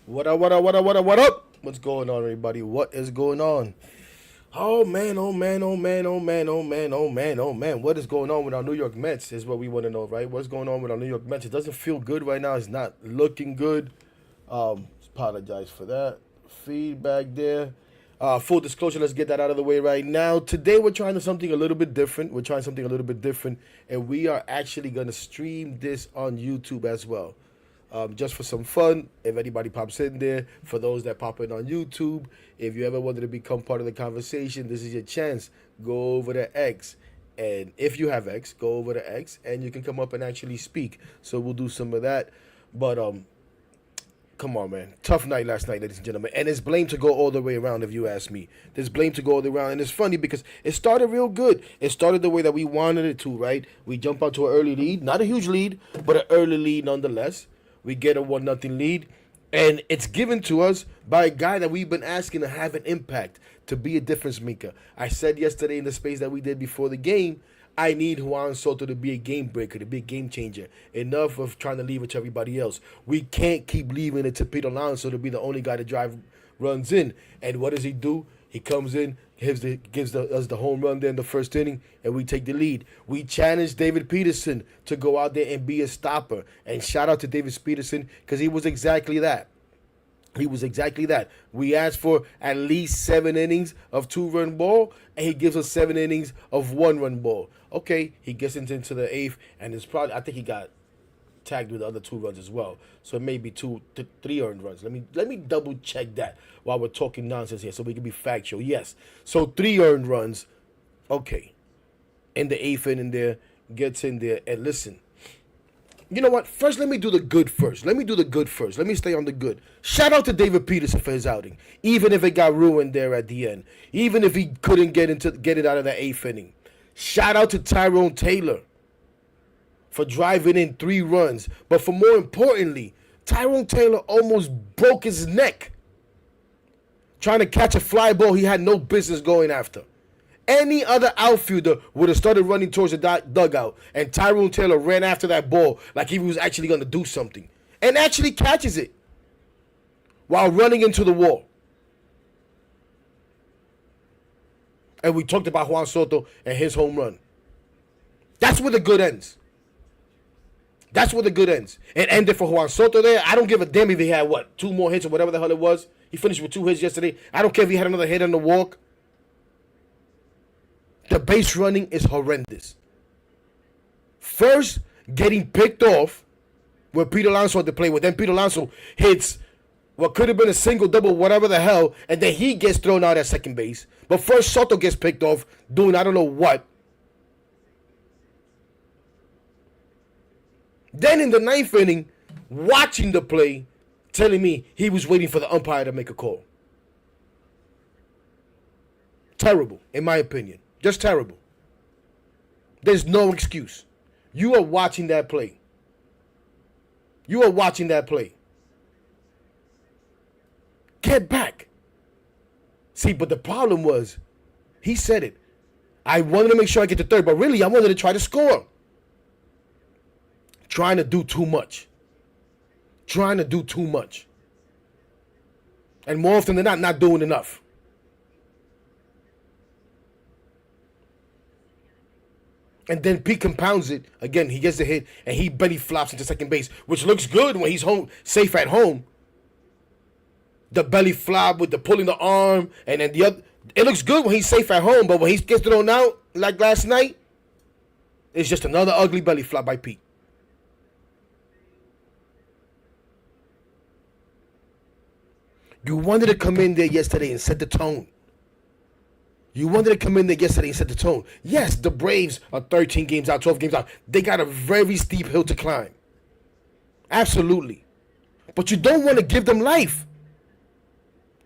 What up, what up, what up, what up, what up? What's going on, everybody? What is going on? Oh man, oh man, oh man, oh man, oh man, oh man, oh man. What is going on with our New York Mets is what we want to know, right? What's going on with our New York Mets? It doesn't feel good right now. It's not looking good. Apologize for that. Feedback there. Full disclosure, let's get that out of the way right now. Today we're trying something a little bit different. And we are actually gonna stream this on YouTube as well. Just for some fun, if anybody pops in there, for those that pop in on YouTube, if you ever wanted to become part of the conversation, this is your chance. Go over to X. And if you have X, go over to X and you can come up and actually speak. So we'll do some of that. But come on, man. Tough night last night, ladies and gentlemen. And it's blame to go all the way around, if you ask me. There's blame to go all the way around. And it's funny because it started real good. It started the way that we wanted it to, right? We jump out to an early lead. Not a huge lead, but an early lead nonetheless. We get a 1-0 lead. And it's given to us by a guy that we've been asking to have an impact, to be a difference maker. I said yesterday in the space that we did before the game, I need Juan Soto to be a game breaker, to be a game changer. Enough of trying to leave it to everybody else. We can't keep leaving it to Pete Alonso to be the only guy to drive runs in. And what does he do? He comes in, gives us the home run there in the first inning, and we take the lead. We challenged David Peterson to go out there and be a stopper. And shout out to David Peterson because he was exactly that. He was exactly that. We asked for at least 7 innings of 2-run ball, and he gives us 7 innings of 1-run ball. Okay, he gets into the 8th, and it's probably, I think he got tagged with the other 2 runs as well. So it may be 3 earned runs. Let me double check that while we're talking nonsense here, so we can be factual. Yes, so 3 earned runs. Okay, in the 8th inning there, gets in there, and listen. You know what? First, let me do the good first. Let me stay on the good. Shout out to David Peterson for his outing, even if it got ruined there at the end, even if he couldn't get it out of the 8th inning. Shout out to Tyrone Taylor for driving in 3 runs, but for more importantly, Tyrone Taylor almost broke his neck trying to catch a fly ball he had no business going after. Any other outfielder would have started running towards the dugout, and Tyrone Taylor ran after that ball like he was actually going to do something, and actually catches it while running into the wall. And we talked about Juan Soto and his home run. That's where the good ends. It ended for Juan Soto there. I don't give a damn if he had, 2 more hits or whatever the hell it was. He finished with 2 hits yesterday. I don't care if he had another hit on the walk. The base running is horrendous. First, getting picked off where Pete Alonso had to play with. Then Pete Alonso hits what could have been a single, double, whatever the hell, and then he gets thrown out at second base. But first, Soto gets picked off doing I don't know what. Then in the 9th inning, watching the play, telling me he was waiting for the umpire to make a call. Terrible, in my opinion. Just terrible. There's no excuse. You are watching that play. Get back. See, but the problem was, he said it. I wanted to make sure I get to third, but really I wanted to try to score. Trying to do too much. And more often than not doing enough. And then Pete compounds it. Again, he gets the hit, and he belly flops into second base, which looks good when he's home, safe at home. The belly flop with the pulling the arm, and then the other. It looks good when he's safe at home, but when he gets thrown out, like last night, it's just another ugly belly flop by Pete. You wanted to come in there yesterday and set the tone. Yes, the Braves are 13 games out, 12 games out. They got a very steep hill to climb. Absolutely. But you don't want to give them life.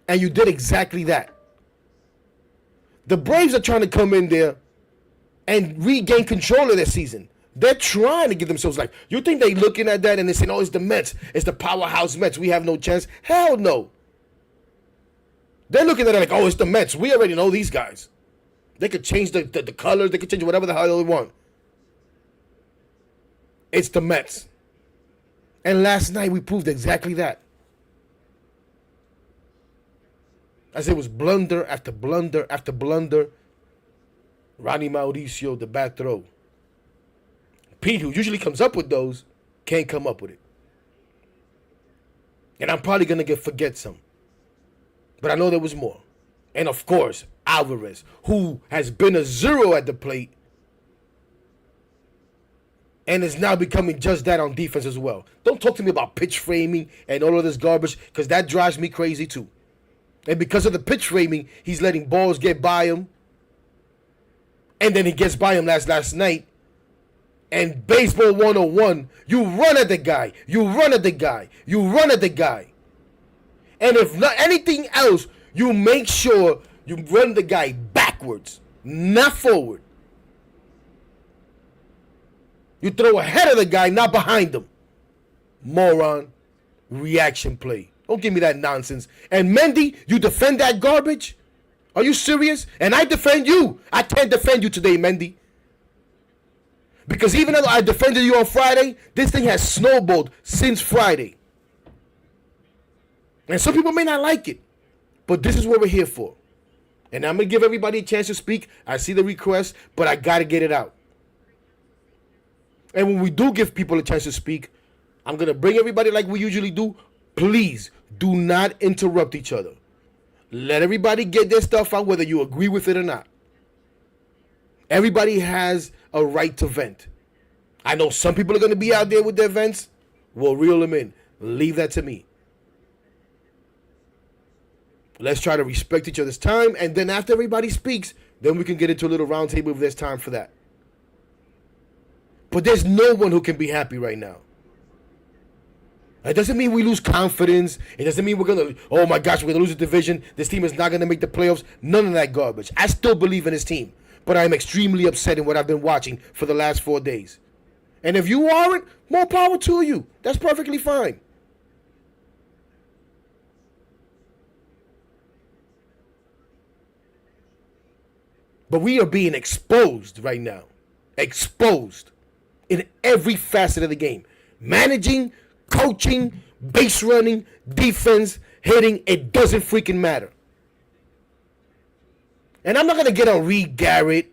And you did exactly that. The Braves are trying to come in there and regain control of their season. They're trying to give themselves life. You think they're looking at that and they're saying, oh, it's the Mets. It's the powerhouse Mets. We have no chance. Hell no. They're looking at it like, oh, it's the Mets. We already know these guys. They could change the colors. They could change whatever the hell they want. It's the Mets. And last night we proved exactly that. As it was blunder after blunder after blunder. Ronnie Mauricio, the bad throw. Pete, who usually comes up with those, can't come up with it. And I'm probably going to forget some. But I know there was more. And of course, Alvarez, who has been a zero at the plate and is now becoming just that on defense as well. Don't talk to me about pitch framing and all of this garbage, because that drives me crazy too. And because of the pitch framing, he's letting balls get by him. And then he gets by him last night. And baseball 101, you run at the guy. You run at the guy. You run at the guy. And if not anything else, you make sure you run the guy backwards, not forward. You throw ahead of the guy, not behind him. Moron. Reaction play. Don't give me that nonsense. And Mendy, you defend that garbage? Are you serious? And I defend you. I can't defend you today, Mendy. Because even though I defended you on Friday, this thing has snowballed since Friday. And some people may not like it. But this is what we're here for. And I'm going to give everybody a chance to speak. I see the request, but I got to get it out. And when we do give people a chance to speak, I'm going to bring everybody like we usually do. Please do not interrupt each other. Let everybody get their stuff out, whether you agree with it or not. Everybody has a right to vent. I know some people are going to be out there with their vents. We'll reel them in. Leave that to me. Let's try to respect each other's time. And then after everybody speaks, then we can get into a little round table if there's time for that. But there's no one who can be happy right now. It doesn't mean we lose confidence. It doesn't mean we're going to, oh my gosh, we're going to lose the division. This team is not going to make the playoffs. None of that garbage. I still believe in this team. But I'm extremely upset in what I've been watching for the last 4 days. And if you aren't, more power to you. That's perfectly fine. But we are being exposed right now. Exposed. In every facet of the game. Managing, coaching, base running, defense, hitting, it doesn't freaking matter. And I'm not going to get on Reed Garrett.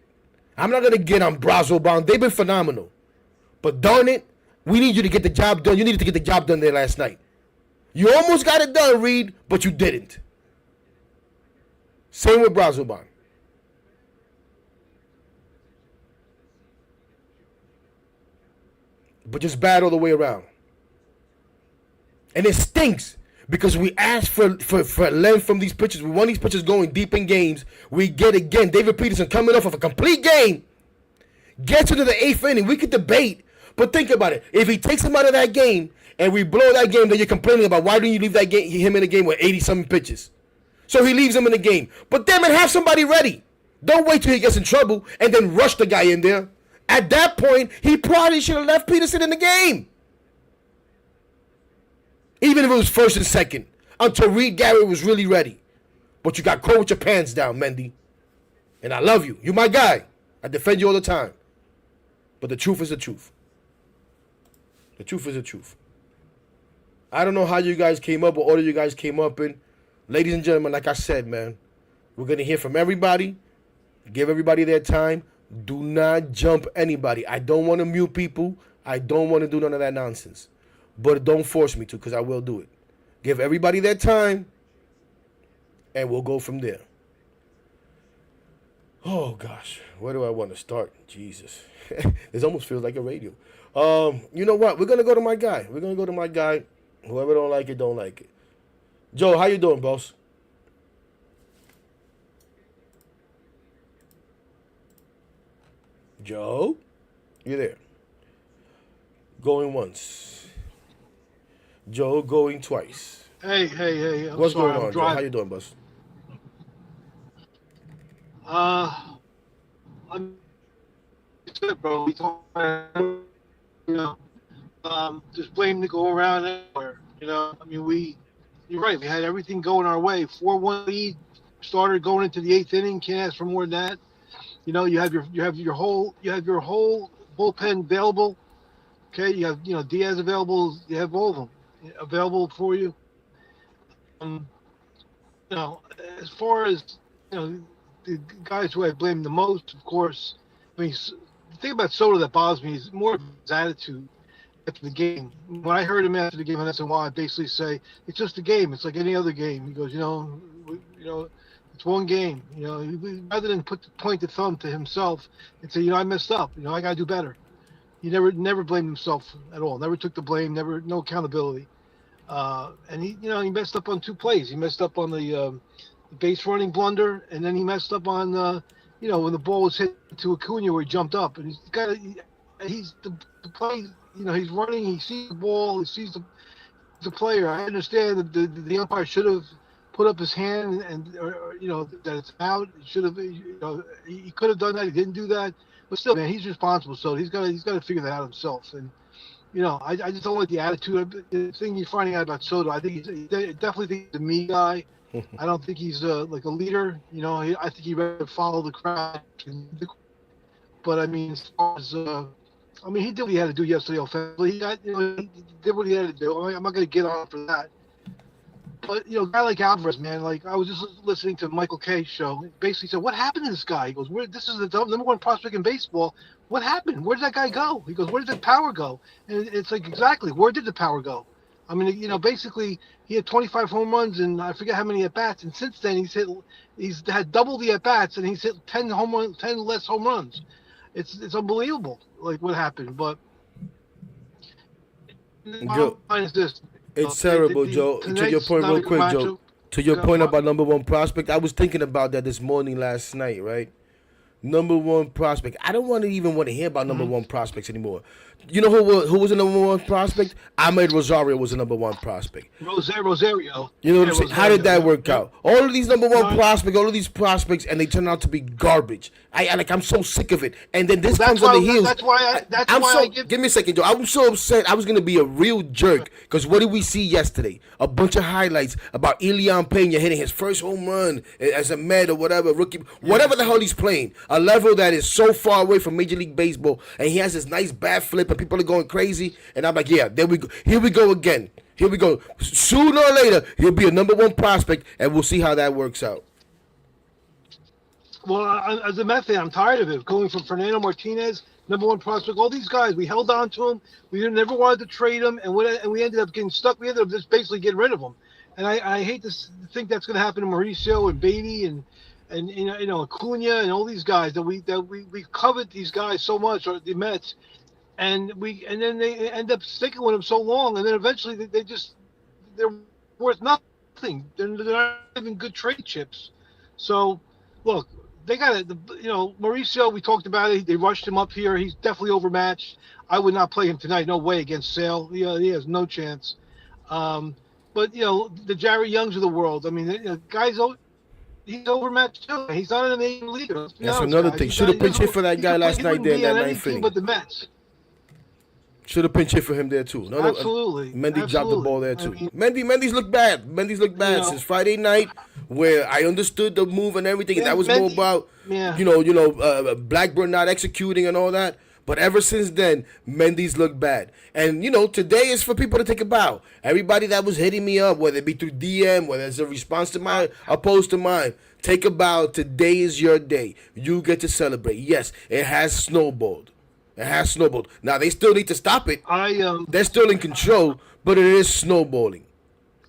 I'm not going to get on Brazoban. They've been phenomenal. But darn it, we need you to get the job done. You needed to get the job done there last night. You almost got it done, Reed, but you didn't. Same with Brazoban. But just bad all the way around. And it stinks because we asked for length from these pitchers. We want these pitchers going deep in games. We get again David Peterson coming off of a complete game. Gets into the 8th inning. We could debate. But think about it. If he takes him out of that game and we blow that game, then you're complaining about why didn't you leave that game, him in the game with 80-something pitches. So he leaves him in the game. But damn it, have somebody ready. Don't wait till he gets in trouble and then rush the guy in there. At that point, he probably should have left Peterson in the game. Even if it was first and second. Until Reed Garrett was really ready. But you got caught with your pants down, Mendy. And I love you. You're my guy. I defend you all the time. But the truth is the truth. The truth is the truth. I don't know how you guys came up, what order you guys came up in. Ladies and gentlemen, like I said, man, we're going to hear from everybody. Give everybody their time. Do not jump anybody. I don't want to mute people. I don't want to do none of that nonsense. But don't force me to, because I will do it. Give everybody their time, and we'll go from there. Oh, gosh. Where do I want to start? Jesus. This almost feels like a radio. You know what? We're going to go to my guy. We're going to go to my guy. Whoever don't like it, don't like it. Joe, how you doing, boss? Joe? You there? Going once. Joe going twice. Hey. What's going on, Joe? How you doing, boss? I'm good, bro. We talk, just blame to go around everywhere. I mean, you're right. We had everything going our way. 4-1 lead, started going into the 8th inning. Can't ask for more than that. You have your whole bullpen available. Okay, you have Diaz available. You have all of them available for you. you know, as far as you know, the guys who I blame the most, of course. I mean, the thing about Soto that bothers me is more of his attitude after the game. When I heard him after the game on SNY, basically say it's just a game. It's like any other game. He goes, it's one game. Rather than point the thumb to himself and say, I messed up. I got to do better. He never blamed himself at all. Never took the blame. Never no accountability. And he messed up on two plays. He messed up on the base running blunder, and then he messed up on when the ball was hit to Acuna where he jumped up, and he's the play. He's running. He sees the ball. He sees the player. I understand that the umpire should have put up his hand or that it's out. He should have. He could have done that. He didn't do that. But still, man, he's responsible. So he's got to figure that out himself. And I just don't like the attitude. The thing you're finding out about Soto, I think definitely think he's a me guy. I don't think he's like a leader. I think he rather follow the crowd. But I mean, as far as he did what he had to do yesterday offensively. He did what he had to do. I'm not going to get on him for that. But a guy like Alvarez, man, like I was just listening to Michael Kay's show. He basically said, "What happened to this guy?" He goes, "This is the number one prospect in baseball. What happened? Where did that guy go?" He goes, "Where did the power go?" And it's like, exactly, where did the power go? I mean, basically, he had 25 home runs and I forget how many at bats. And since then, he's had double the at bats and he's hit 10 less home runs. It's unbelievable, like what happened. But Joe, is this. it's terrible, Joe. To your point, real quick, Joe. To your point about number one prospect, I was thinking about that this morning, last night, right? Number one prospect. I don't even want to hear about number one prospects anymore. You know who was the number one prospect? Ahmed Rosario was the number one prospect. Rosario. You know what I'm saying? How did that work out? All of these number one prospects, all of these prospects, and they turn out to be garbage. I'm so sick of it. And then this comes on the heels. Give me a second, Joe. I'm so upset. I was gonna be a real jerk because what did we see yesterday? A bunch of highlights about Elian Pena hitting his first home run as a Met or whatever rookie, whatever the hell he's playing. A level that is so far away from Major League Baseball, and he has this nice bat flip, and people are going crazy. And I'm like, yeah, there we go. Here we go again. Here we go. Sooner or later, he'll be a number one prospect, and we'll see how that works out. Well, as a Met fan, I'm tired of it. Going from Fernando Martinez, number one prospect, all these guys, we held on to him. We never wanted to trade him, and we ended up getting stuck. We ended up just basically getting rid of him. And I hate to think that's going to happen to Mauricio and Beatty and Acuna and all these guys that we covered these guys so much, or the Mets, and then they end up sticking with them so long, and then eventually they're worth nothing. They're not even good trade chips. So look, they got it. Mauricio, we talked about it. They rushed him up here. He's definitely overmatched. I would not play him tonight. No way against Sale. He has no chance. But the Jerry Youngs of the world. I mean, guys. He's overmatched too. He's not an amazing leader. That's another thing. Should have pinch hit for that guy last night there in that ninth inning. But the Mets. Should have pinch hit for him there too. Absolutely. Mendy dropped the ball there too. Mendy's looked bad. Mendy's looked bad since Friday night, where I understood the move and everything. And that was more about Blackburn not executing and all that. But ever since then, Mendy's looked bad. And, today is for people to take a bow. Everybody that was hitting me up, whether it be through DM, whether it's a response to mine, opposed to mine, take a bow. Today is your day. You get to celebrate. Yes, it has snowballed. Now, they still need to stop it. They're still in control, but it is snowballing.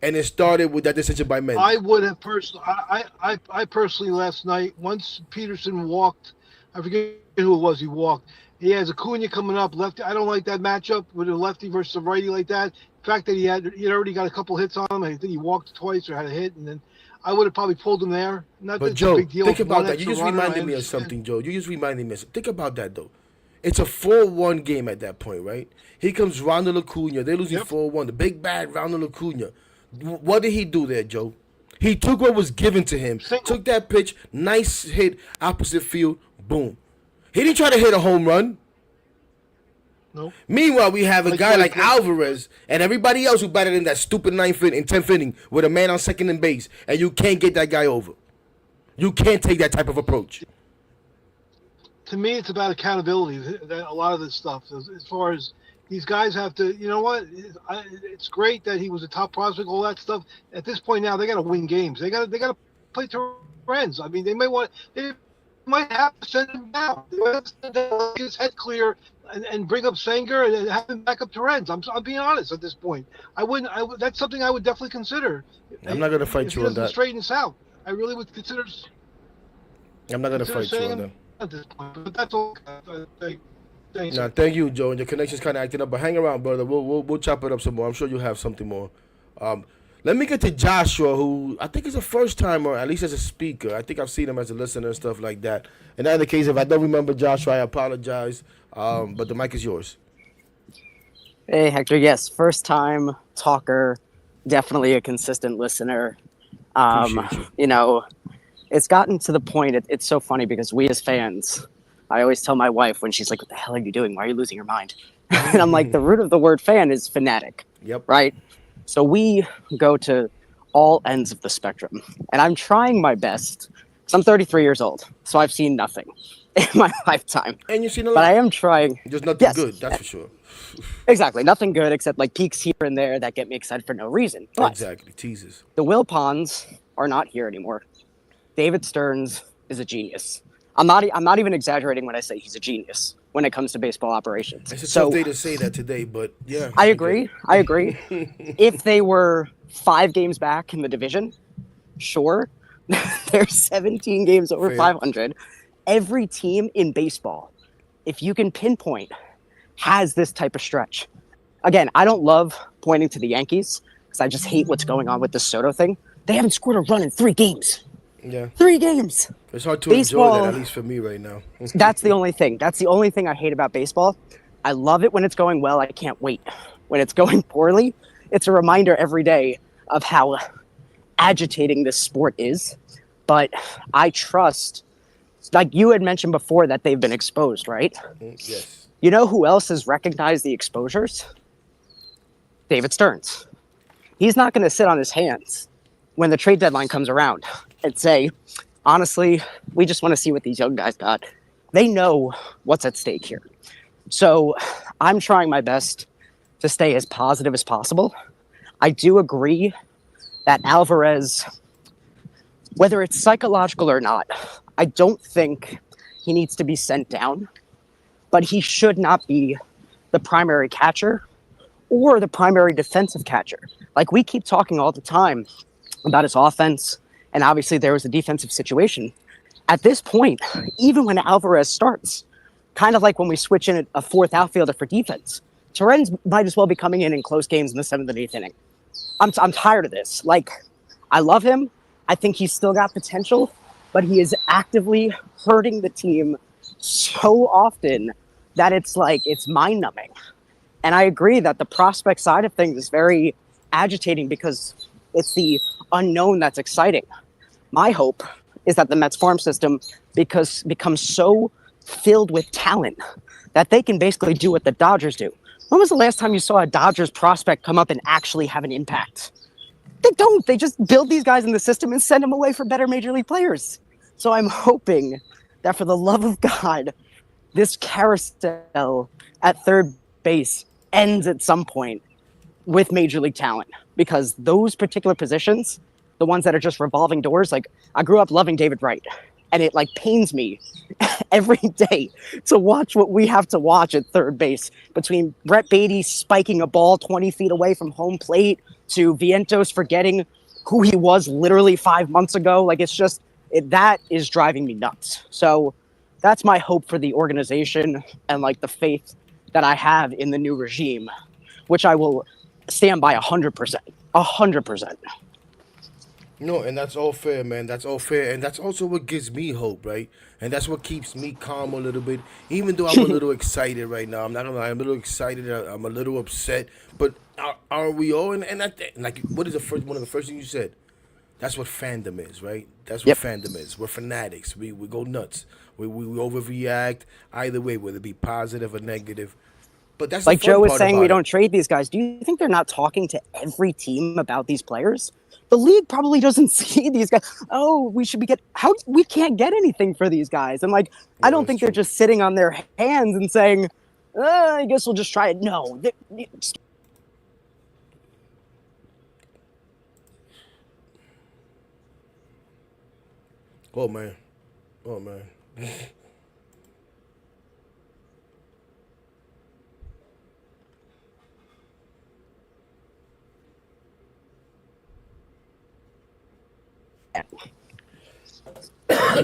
And it started with that decision by Mendy. I would have personally, I personally last night, once Peterson walked, I forget who it was he walked. He has Acuna coming up, lefty. I don't like that matchup with a lefty versus a righty like that. The fact that he had already got a couple hits on him, I think he walked twice or had a hit, and then I would have probably pulled him there. Not but Joe, think about that. You just reminded me of something, Joe. You just reminded me of something. Think about that, though. It's a 4-1 game at that point, right? Here comes Ronald Acuna. They're losing 4-1. The big bad Ronald Acuna. What did he do there, Joe? He took what was given to him, took that pitch, nice hit, opposite field, boom. He didn't try to hit a home run. No. Meanwhile, we have a guy like Alvarez and everybody else who batted in that stupid 9th and 10th inning with a man on second and base, and you can't get that guy over. You can't take that type of approach. to me, it's about accountability. A lot of this stuff, as far as these guys have to, you know what? It's great that he was a top prospect, all that stuff. At this point now, they got to win games. They got to play to friends. I mean, they might have to send him down. They might have to send him down, get his head clear, and bring up Sanger and have him back up to Renz. I'm being honest at this point. I wouldn't. That's something I would definitely consider. I'm not gonna fight If you he on doesn't that. straighten us out, I really would consider I'm not gonna fight you saying on him that. at this point. But that's all. Thanks. Nah, thank you, Joe. And your connection's kind of acting up, but hang around, brother. We'll chop it up some more. I'm sure you'll have something more. Um, Let me get to Joshua, who I think is a first timer, at least as a speaker. I think I've seen him as a listener and stuff like that. In either case, if I don't remember Joshua, I apologize. But the mic is yours. Hey, Hector. Yes, first time talker, definitely a consistent listener. Appreciate you. You know, it's gotten to the point, it's so funny because we as fans, I always tell my wife when she's like, what the hell are you doing? Why are you losing your mind? And I'm like, the root of the word fan is fanatic, Yep. right? So we go to all ends of the spectrum. And I'm trying my best. Because I'm 33 years old, so I've seen nothing in my lifetime. And you've seen a lot. But I am trying. Just nothing Yes. good, that's for sure. Exactly. Nothing good except like peaks here and there that get me excited for no reason. But Exactly. Teases. the Wilpons are not here anymore. David Stearns is a genius. I'm not even exaggerating when I say he's a genius when it comes to baseball operations. It's a So tough day to say that today, but yeah. I agree. If they were 5 games back in the division, sure. They're 17 games over Fair. 500. Every team in baseball, if you can pinpoint, has this type of stretch. Again, I don't love pointing to the Yankees because I just hate what's going on with this Soto thing. They haven't scored a run in 3 games. Yeah. 3 games. It's hard to enjoy Baseball- that, at least for me right now. That's the only thing. That's the only thing I hate about baseball. I love it when it's going well. I can't wait. When it's going poorly, it's a reminder every day of how agitating this sport is. But I trust, like you had mentioned before, that they've been exposed, right? Yes. You know who else has recognized the exposures? David Stearns. He's not going to sit on his hands when the trade deadline comes around and say, honestly, we just want to see what these young guys got. They know what's at stake here. So I'm trying my best to stay as positive as possible. I do agree that Alvarez, whether it's psychological or not, I don't think he needs to be sent down, but he should not be the primary catcher or the primary defensive catcher. Like we keep talking all the time about his offense, and obviously there was a defensive situation. At this point, even when Alvarez starts, kind of like when we switch in a 4th outfielder for defense, Torrens might as well be coming in close games in the 7th and 8th inning. I'm tired of this. Like, I love him. I think he's still got potential, but he is actively hurting the team so often that it's mind-numbing. And I agree that the prospect side of things is very agitating because it's the unknown that's exciting. My hope is that the Mets farm system becomes so filled with talent that they can basically do what the Dodgers do. When was the last time you saw a Dodgers prospect come up and actually have an impact? They don't. They just build these guys in the system and send them away for better major league players. So I'm hoping that for the love of God, this carousel at third base ends at some point with major league talent, because those particular positions, the ones that are just revolving doors, like I grew up loving David Wright, and it like pains me every day to watch what we have to watch at third base, between Brett Beatty spiking a ball 20 feet away from home plate to Vientos forgetting who he was literally 5 months ago. Like that is driving me nuts. So that's my hope for the organization and like the faith that I have in the new regime, which I will stand by 100%. 100%. No, and that's all fair, man. That's all fair. And that's also what gives me hope, right? And that's what keeps me calm a little bit. Even though I'm a little excited right now. I'm not gonna lie, I'm a little excited, I'm a little upset. But are we all? And like, what is one of the first things you said? That's what fandom is, right? That's what fandom is. We're fanatics. We go nuts. We overreact either way, whether it be positive or negative. But that's like the fun Joe was part saying, about we it. don't trade these guys. Do you think they're not talking to every team about these players? the league probably doesn't see these guys. Oh, we should be get how we can't get anything for these guys. And like, I Yeah, don't that's think they're true. just sitting on their hands and saying, I guess we'll just try it. No, Oh man. Oh man.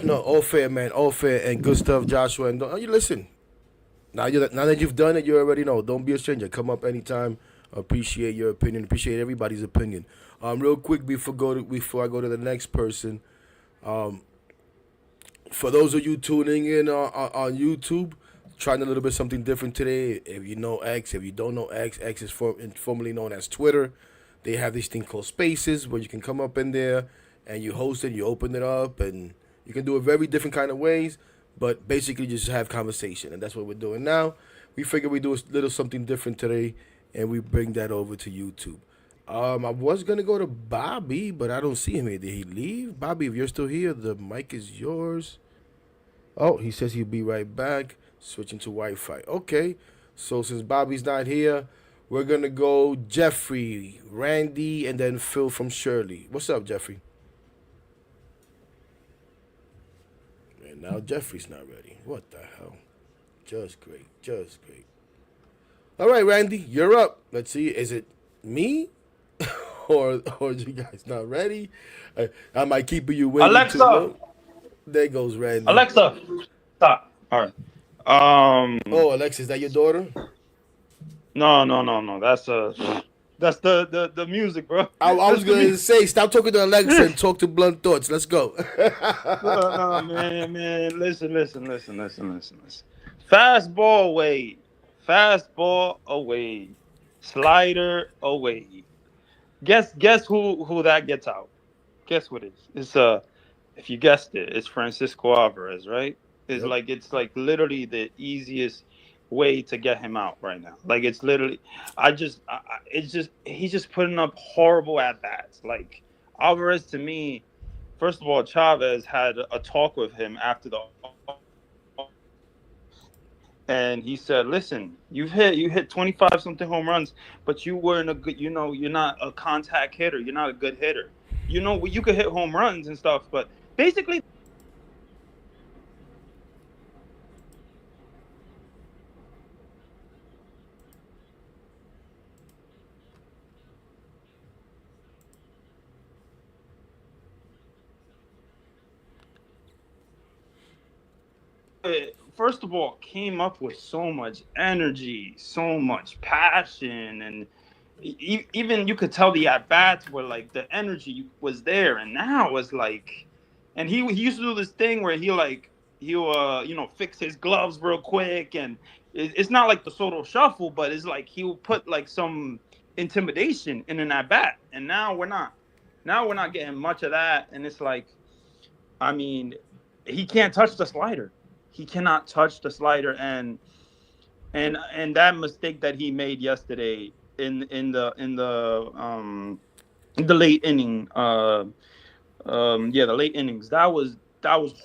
No, all fair, man. All fair and good stuff, Joshua. And you listen. Now that you've done it, you already know. Don't be a stranger. Come up anytime. Appreciate your opinion. Appreciate everybody's opinion. Real quick before I go to the next person. For those of you tuning in on YouTube, trying a little bit something different today. If you know X, if you don't know X, X is formerly known as Twitter. They have this thing called Spaces where you can come up in there and you host it, you open it up, and you can do it very different kind of ways. But basically, just have conversation, and that's what we're doing now. We figure we do a little something different today, and we bring that over to YouTube. I was gonna go to Bobby, but I don't see him here. Did he leave? Bobby, if you're still here, the mic is yours. Oh, he says he'll be right back. Switching to Wi-Fi. Okay. So since Bobby's not here, we're gonna go Jeffrey, Randy, and then Phil from Shirley. What's up, Jeffrey? And now Jeffrey's not ready. What the hell? Just great. Just great. All right, Randy, you're up. Let's see. Is it me? or you guys not ready? I might keep you waiting too Alexa, long. There goes Randy. Alexa, stop. All right. Oh, Alexa, is that your daughter? No. That's the music, bro. I was That's the gonna music. say, stop talking to Alexa and talk to Blunt Thoughts. Let's go. No, man. Listen. Fastball away, fastball away, slider away. Guess who that gets out? Guess what it is? It's if you guessed it, it's Francisco Alvarez, right? Yep. It's like literally the easiest way to get him out right now. Like it's literally, it's just he's just putting up horrible at bats. Like Alvarez to me, first of all, Chavez had a talk with him after the and he said, "Listen, you hit 25 something home runs, but you weren't a good. You're not a contact hitter. You're not a good hitter. You could hit home runs and stuff, but basically." First of all, came up with so much energy, so much passion, and even you could tell the at bats were like the energy was there, and now it's like, and he used to do this thing where he'll fix his gloves real quick, and it's not like the Soto shuffle, but it's like he'll put like some intimidation in an at bat, and now we're not getting much of that, and it's like, I mean, he can't touch the slider. He cannot touch the slider, and that mistake that he made yesterday in the late inning, the late innings. That was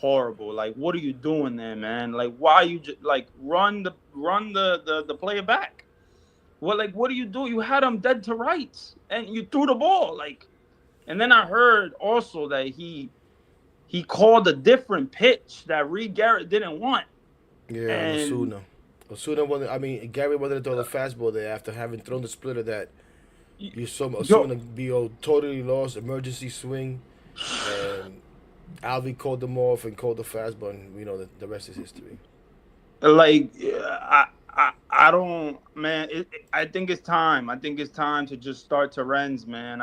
horrible. Like, what are you doing there, man? Like, why you just like run the player back? What do you do? You had him dead to rights, and you threw the ball. Like, and then I heard also that he called a different pitch that Reed Garrett didn't want. Yeah, on And Osuna. Osuna wanted. I mean, Gary wanted to throw the fastball there after having thrown the splitter that you saw yo, Osuna be totally lost, emergency swing, and Alvy called them off and called the fastball, and the rest is history. like I don't, man. I think it's time. I think it's time to just start to Renz, man.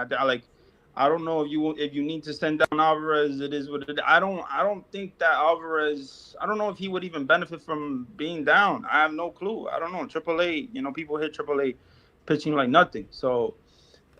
I don't know if you need to send down Alvarez. It is what it is. I don't think that Alvarez. I don't know if he would even benefit from being down. I have no clue. I don't know. Triple A. People hit Triple A pitching like nothing. So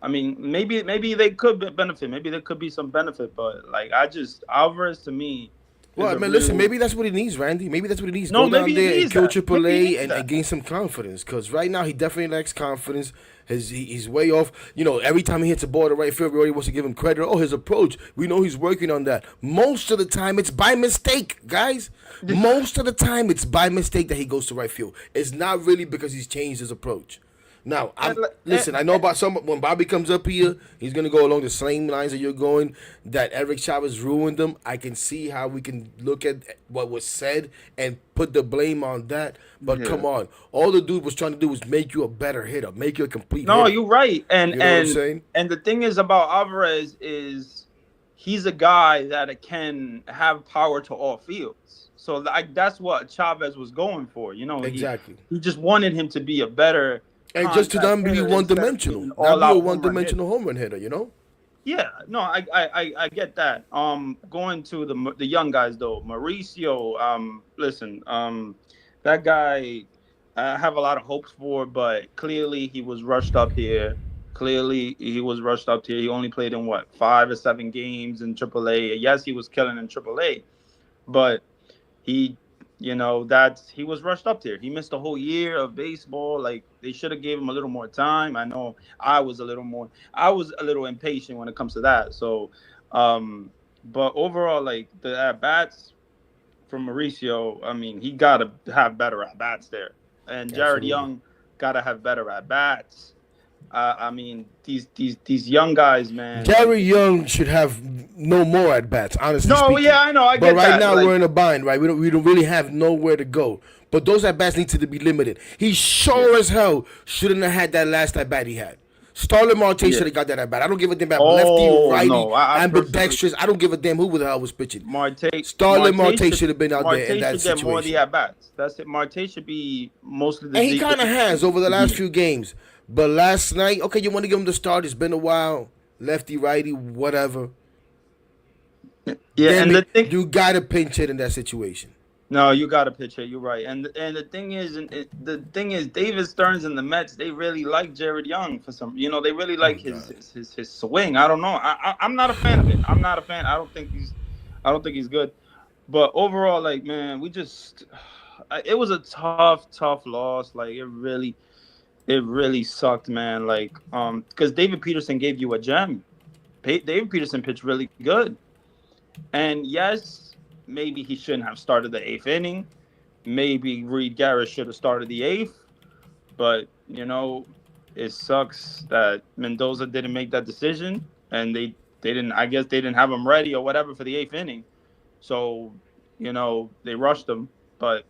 I mean, maybe they could benefit. Maybe there could be some benefit, but like I just Alvarez to me, Well, a man, listen, real. maybe that's what he needs, Randy. Maybe that's what he needs. No, Go down maybe he there and needs kill that. Maybe he AAA needs and that. gain some confidence. Because right now, he definitely lacks confidence. He's way off. You know, every time he hits a ball to right field, everybody wants to give him credit. Oh, his approach. We know he's working on that. Most of the time, it's by mistake, guys. Most of the time, it's by mistake that he goes to right field. It's not really because he's changed his approach. Now, And, listen. I know about some. When Bobby comes up here, he's gonna go along the same lines that you're going. That Eric Chavez ruined them. I can see how we can look at what was said and put the blame on that. But yeah. come on, all the dude was trying to do was make you a better hitter, make you a complete No, hitter. you're right. You know what I'm saying? And the thing is about Alvarez is he's a guy that can have power to all fields. So like that's what Chavez was going for. You know, Exactly. he just wanted him to be a better And just to contact not be hitter one instead of dimensional, being not be a all-out one home run hitter. dimensional home run hitter. You know? Yeah, no, I get that. Going to the young guys though, Mauricio. Listen, that guy, I have a lot of hopes for, but clearly he was rushed up here. Clearly he was rushed up here. He only played in what 5 or 7 games in AAA. Yes, he was killing in AAA, but he, he was rushed up there. He missed a whole year of baseball. Like they should have gave him a little more time. I know I was a little impatient when it comes to that. So, but overall, like the at bats from Mauricio, I mean, he gotta have better at bats there, and Jared Absolutely. Young gotta have better at bats. I mean, these young guys, man. Gary Young should have no more at bats, honestly No, speaking. yeah, I know. I But get right that. now Like, we're in a bind, right? We don't really have nowhere to go. But those at bats need to be limited. He sure as hell shouldn't have had that last at bat he had. Starlin Marte Yeah. should have got that at bat. I don't give a damn about Oh, lefty, righty, no, I ambidextrous. I don't give a damn who the hell was pitching. Starlin Marte should have been out there in that Marte should get more of the situation. at bats. That's it. Marte should be mostly the. And he kind of has over the last Yeah. few games. But last night, okay, you want to give him the start. It's been a while. Lefty, righty, whatever. Yeah, Damn and it, the thing. you got to pinch hit in that situation. No, you got to pitch it. You're right. And the thing is, David Stearns and the Mets, they really like Jared Young for some. They really like his swing. I don't know. I'm not a fan of it. I'm not a fan. I don't think he's good. But overall, like, man, it was a tough loss. Like it really sucked, man. Like because David Peterson gave you a gem. David Peterson pitched really good, and yes. Maybe he shouldn't have started the 8th inning. Maybe Reed Garrett should have started the 8th. But, it sucks that Mendoza didn't make that decision. And they didn't, I guess they didn't have him ready or whatever for the 8th inning. So, they rushed him. But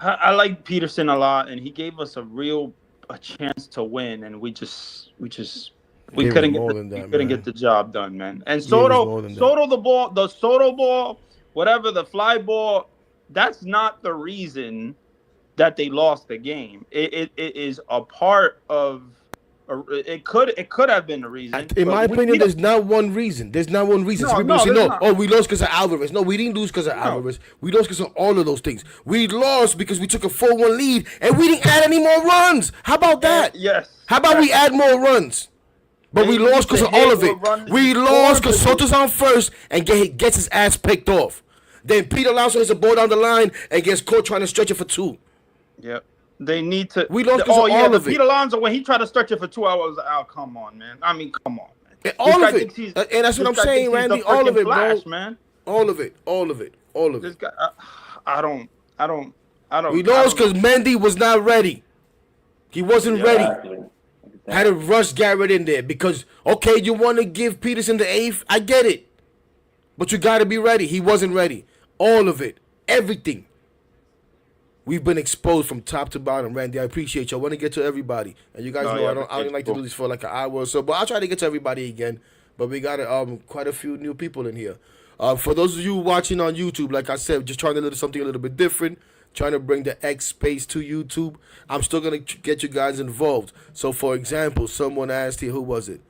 I like Peterson a lot. And he gave us a chance to win. And we couldn't get the job done, man. And Soto the Soto ball, whatever, the fly ball, that's not the reason that they lost the game. It is a part of. It could have been the reason. In my opinion, there's not one reason. There's not one reason. Some people say, no, we lost because of Alvarez. No, we didn't lose because of Alvarez. We lost because of all of those things. We lost because we took a 4-1 lead and we didn't add any more runs. How about that? Yes. How about we add more runs? But we lost because of all of it. We lost because Soto's on first and gets his ass picked off. Then Pete Alonso hits a ball down the line and gets caught trying to stretch it for 2. Yep. They need to. We lost because of all of it. Pete Alonso, when he tried to stretch it for 2 hours, oh, come on, man. I mean, come on, man. And all of it. And that's what I'm saying, Randy. All of it, Flash, bro. Man. All of it. This guy, I don't. We lost because Mendy was not ready. He wasn't ready. Had to rush Garrett in there because, okay, you want to give Peterson the 8th? I get it. But you got to be ready. He wasn't ready. All of it. Everything. We've been exposed from top to bottom, Randy. I appreciate you. I want to get to everybody. And you guys know I don't like to do this for like an hour or so, but I'll try to get to everybody again. But we got quite a few new people in here. For those of you watching on YouTube, like I said, just trying to do something a little bit different. Trying to bring the X space to YouTube. I'm still going to get you guys involved. So, for example, someone asked here, who was it?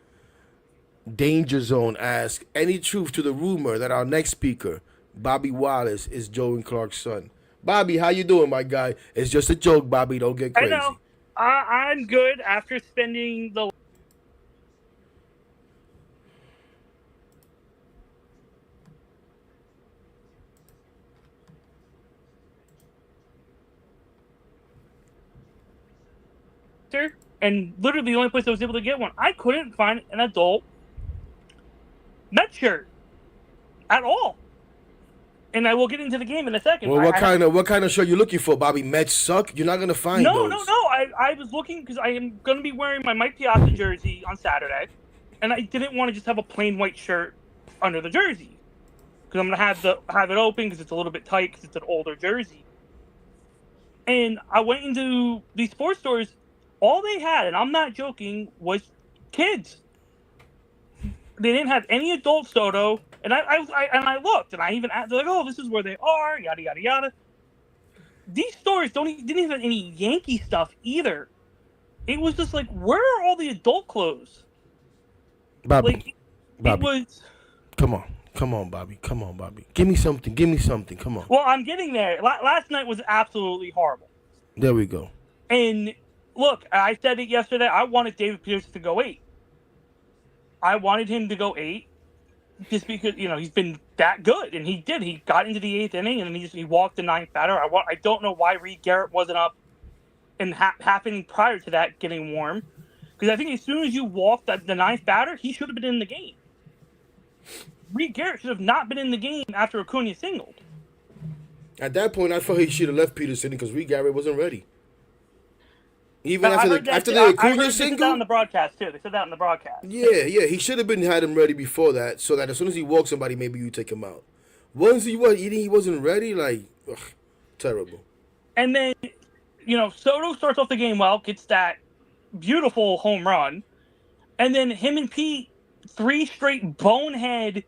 Danger Zone asked, any truth to the rumor that our next speaker, Bobby Wallace, is Joe and Clark's son? Bobby, how you doing, my guy? It's just a joke, Bobby. Don't get crazy. I know. I'm good after spending the Hector, and literally the only place I was able to get one, I couldn't find an adult Met shirt at all. And I will get into the game in a second. Well, what kind of shirt you looking for, Bobby? Mets suck. You're not gonna find No. those. I was looking because I am going to be wearing my Mike Piazza jersey on Saturday, and I didn't want to just have a plain white shirt under the jersey because I'm going to have it open because it's a little bit tight because it's an older jersey. And I went into these sports stores. All they had, and I'm not joking, was kids. They didn't have any adult Soto, and I looked, and I even asked, they're like, "Oh, this is where they are," yada yada yada. These stores didn't even have any Yankee stuff either. It was just like, where are all the adult clothes? Bobby, Like, Bobby, it was. come on, Bobby, Give me something, come on. Well, I'm getting there. Last night was absolutely horrible. There we go. And look, I said it yesterday. I wanted David Peterson to go 8. I wanted him to go 8, just because he's been that good, and he did. He got into the 8th inning, and then he walked the 9th batter. I don't know why Reed Garrett wasn't up, and happening prior to that getting warm, because I think as soon as you walked the 9th batter, he should have been in the game. Reed Garrett should have not been in the game after Acuna singled. At that point, I thought he should have left Peterson because Reed Garrett wasn't ready. Even after the Acuna single? They said that on the broadcast, too. They said that on the broadcast. Yeah, he should have had him ready before that, so that as soon as he walks somebody, maybe you take him out. Once he wasn't ready, terrible. And then, Soto starts off the game well, gets that beautiful home run, and then him and Pete, 3 straight bonehead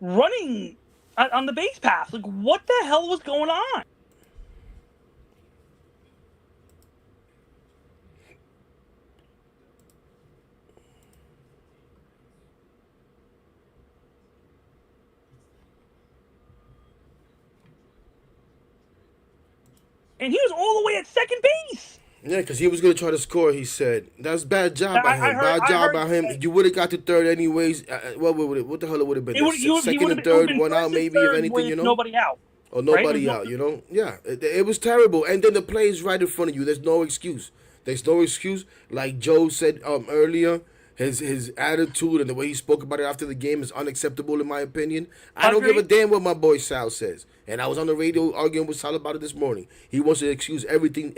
running on the base path. Like, what the hell was going on? And he was all the way at second base. Yeah, because he was going to try to score, he said. That's bad job by him. Bad job by him. You would have got to third anyways. What the hell it would have been? Second and third, one out maybe, if anything, nobody out. Or nobody out, Yeah, it was terrible. And then the play is right in front of you. There's no excuse. Like Joe said earlier, his attitude and the way he spoke about it after the game is unacceptable in my opinion. I don't give a damn what my boy Sal says. And I was on the radio arguing with Sal about it this morning. He wants to excuse everything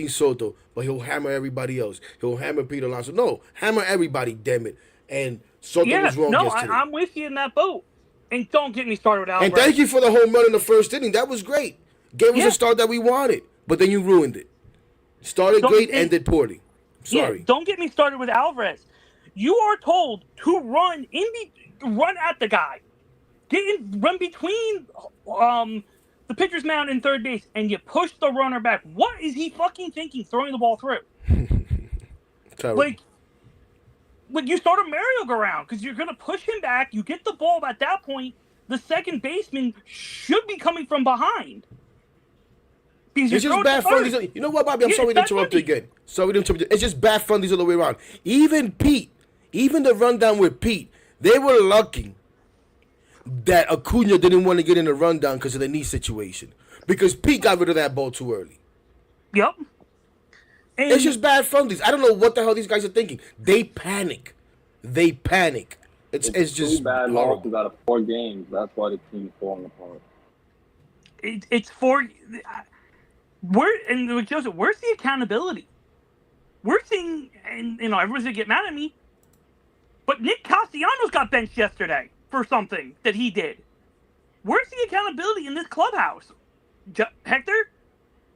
Soto, but he'll hammer everybody else. He'll hammer Pete Alonso. No, hammer everybody, damn it. And Soto was wrong yesterday. I'm with you in that boat. And don't get me started with Alvarez. And thank you for the home run in the first inning. That was great. Gave us a start that we wanted, but then you ruined it. Started great, ended poorly. Sorry. Yeah, don't get me started with Alvarez. You are told to run at the guy. Run between the pitcher's mound and third base, and you push the runner back. What is he fucking thinking throwing the ball through? Terrible. Like you start a merry-go-round because you're going to push him back. You get the ball. At that point, the second baseman should be coming from behind. It's just bad fundies. You know what, Bobby? I'm sorry to interrupt you again. It's just bad fundies all the way around. Even the rundown with Pete, they were lucky that Acuna didn't want to get in the rundown because of the knee situation. Because Pete got rid of that ball too early. Yep. And it's just bad fundies. I don't know what the hell these guys are thinking. They panic. It's just two bad losses out of 4 games. That's why the team's falling apart. It's Joseph, where's the accountability? We're seeing, and everyone's gonna get mad at me, but Nick Castellanos got benched yesterday for something that he did. Where's the accountability in this clubhouse? Hector?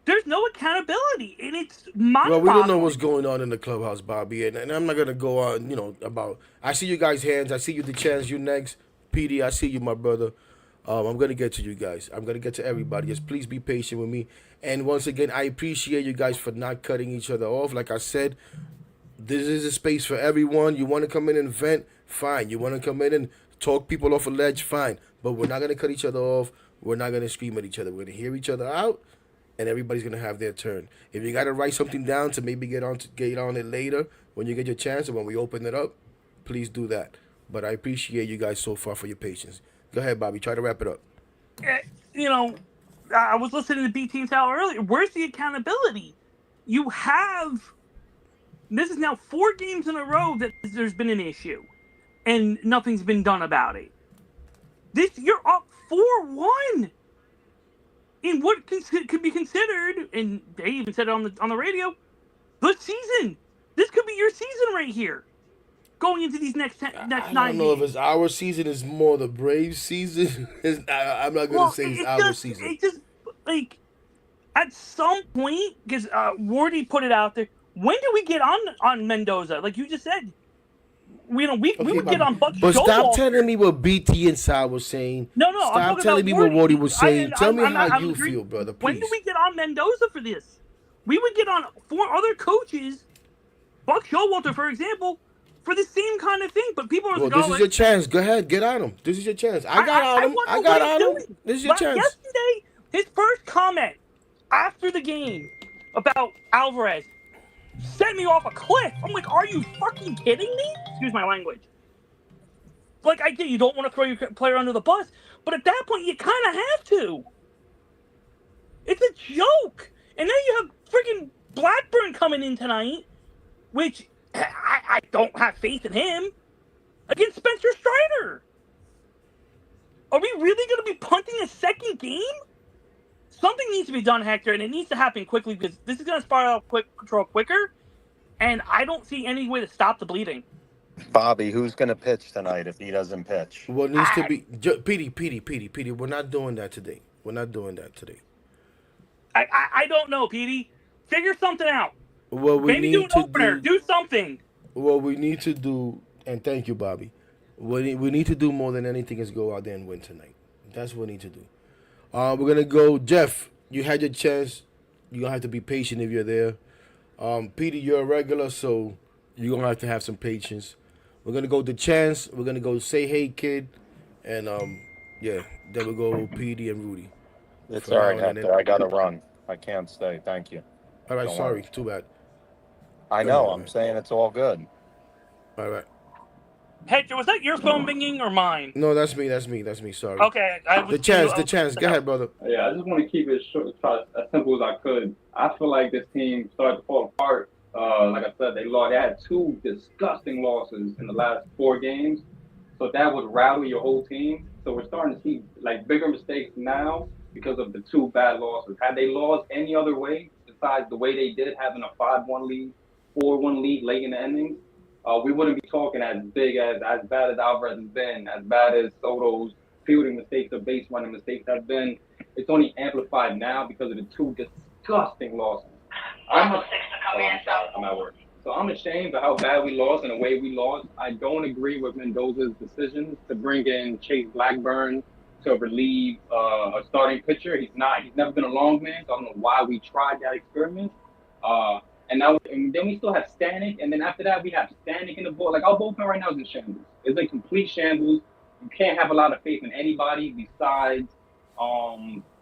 There's no accountability, and it's mind-boggling. Well, we don't know what's going on in the clubhouse, Bobby, and I'm not going to go on, about... I see you guys' hands. I see you, the chance. You next. PD, I see you, my brother. I'm going to get to you guys. I'm going to get to everybody. Just please be patient with me. And once again, I appreciate you guys for not cutting each other off. Like I said, this is a space for everyone. You want to come in and vent? Fine. You want to come in and talk people off a ledge? Fine. But we're not going to cut each other off. We're not going to scream at each other. We're going to hear each other out. And everybody's gonna have their turn. If you gotta write something down to maybe get on it later when you get your chance or when we open it up, please do that. But I appreciate you guys so far for your patience. Go ahead, Bobby. Try to wrap it up. I was listening to BT and Sal earlier. Where's the accountability? You have This is now 4 games in a row that there's been an issue, and nothing's been done about it. You're up 4-1 in what could be considered, and they even said it on the radio, the season. This could be your season right here, going into these next I 9 don't know if games. it's our season. It's more the Braves season. I'm not gonna Well, say it's our season. it just like at some point, because Wardy put it out there. When do we get on Mendoza? Like you just said, we Okay, would get on Buck but stop Showalter. telling me what BT inside was saying. No, I'm Stop talking telling about me what Wardy. Wardy was saying. Tell me how I'm you agreeing. feel, brother. When do Please. we get on Mendoza for this? We would get on 4 other coaches, Buck Showalter, for example, for the same kind of thing. But people are Well, like, this oh, is your chance. Go ahead, get on him. This is your chance. I got on I him. want to I know got what he's on him. doing. This is your chance. Yesterday, his first comment after the game about Alvarez set me off a cliff. I'm like, are you fucking kidding me? Excuse my language. Like, I get you don't want to throw your player under the bus, but at that point, you kind of have to. It's a joke. And then you have freaking Blackburn coming in tonight, which I don't have faith in him, against Spencer Strider. Are we really going to be punting a second game? Something needs to be done, Hector, and it needs to happen quickly because this is going to spiral out control quicker, and I don't see any way to stop the bleeding. Bobby, who's going to pitch tonight if he doesn't pitch? What needs to be Petey, we're not doing that today. We're not doing that today. I don't know, Petey. Figure something out. What we Maybe do need an to opener. Do something. What we need to do, and thank you, Bobby. What we need to do more than anything is go out there and win tonight. That's what we need to do. We're gonna go, Jeff. You had your chance. You're gonna have to be patient if you're there. Petey, you're a regular, so you're gonna have to have some patience. We're gonna go to Chance. We're gonna go say hey kid, and yeah, then we'll go Petey and Rudy. It's For all now, right, and then- Hector. I got to run. I can't stay. Thank you. All right, Don't sorry, worry. too bad. I Go know. ahead, I'm man. saying it's all good. All right. Hector, was that your phone binging or mine? No, that's me. Sorry. Okay. The chance. Go ahead, brother. Yeah, I just want to keep it short, as simple as I could. I feel like this team started to fall apart. Like I said, they had 2 disgusting losses in the last 4 games, so that would rattle your whole team. So we're starting to see like bigger mistakes now because of the 2 bad losses. Had they lost any other way besides the way they did, having a 5-1 lead, 4-1 lead late in the innings, we wouldn't be talking as bad as Alvarez has been, as bad as Soto's fielding mistakes or base running mistakes have been. It's only amplified now because of the 2 disgusting losses. I'm at work. So I'm ashamed of how bad we lost and the way we lost. I don't agree with Mendoza's decisions to bring in Chase Blackburn to relieve a starting pitcher. He's never been a long man, so I don't know why we tried that experiment. And then we still have Stanek, and then after that we have Stanek in the ball. Like our bullpen right now is in shambles. It's a complete shambles. You can't have a lot of faith in anybody besides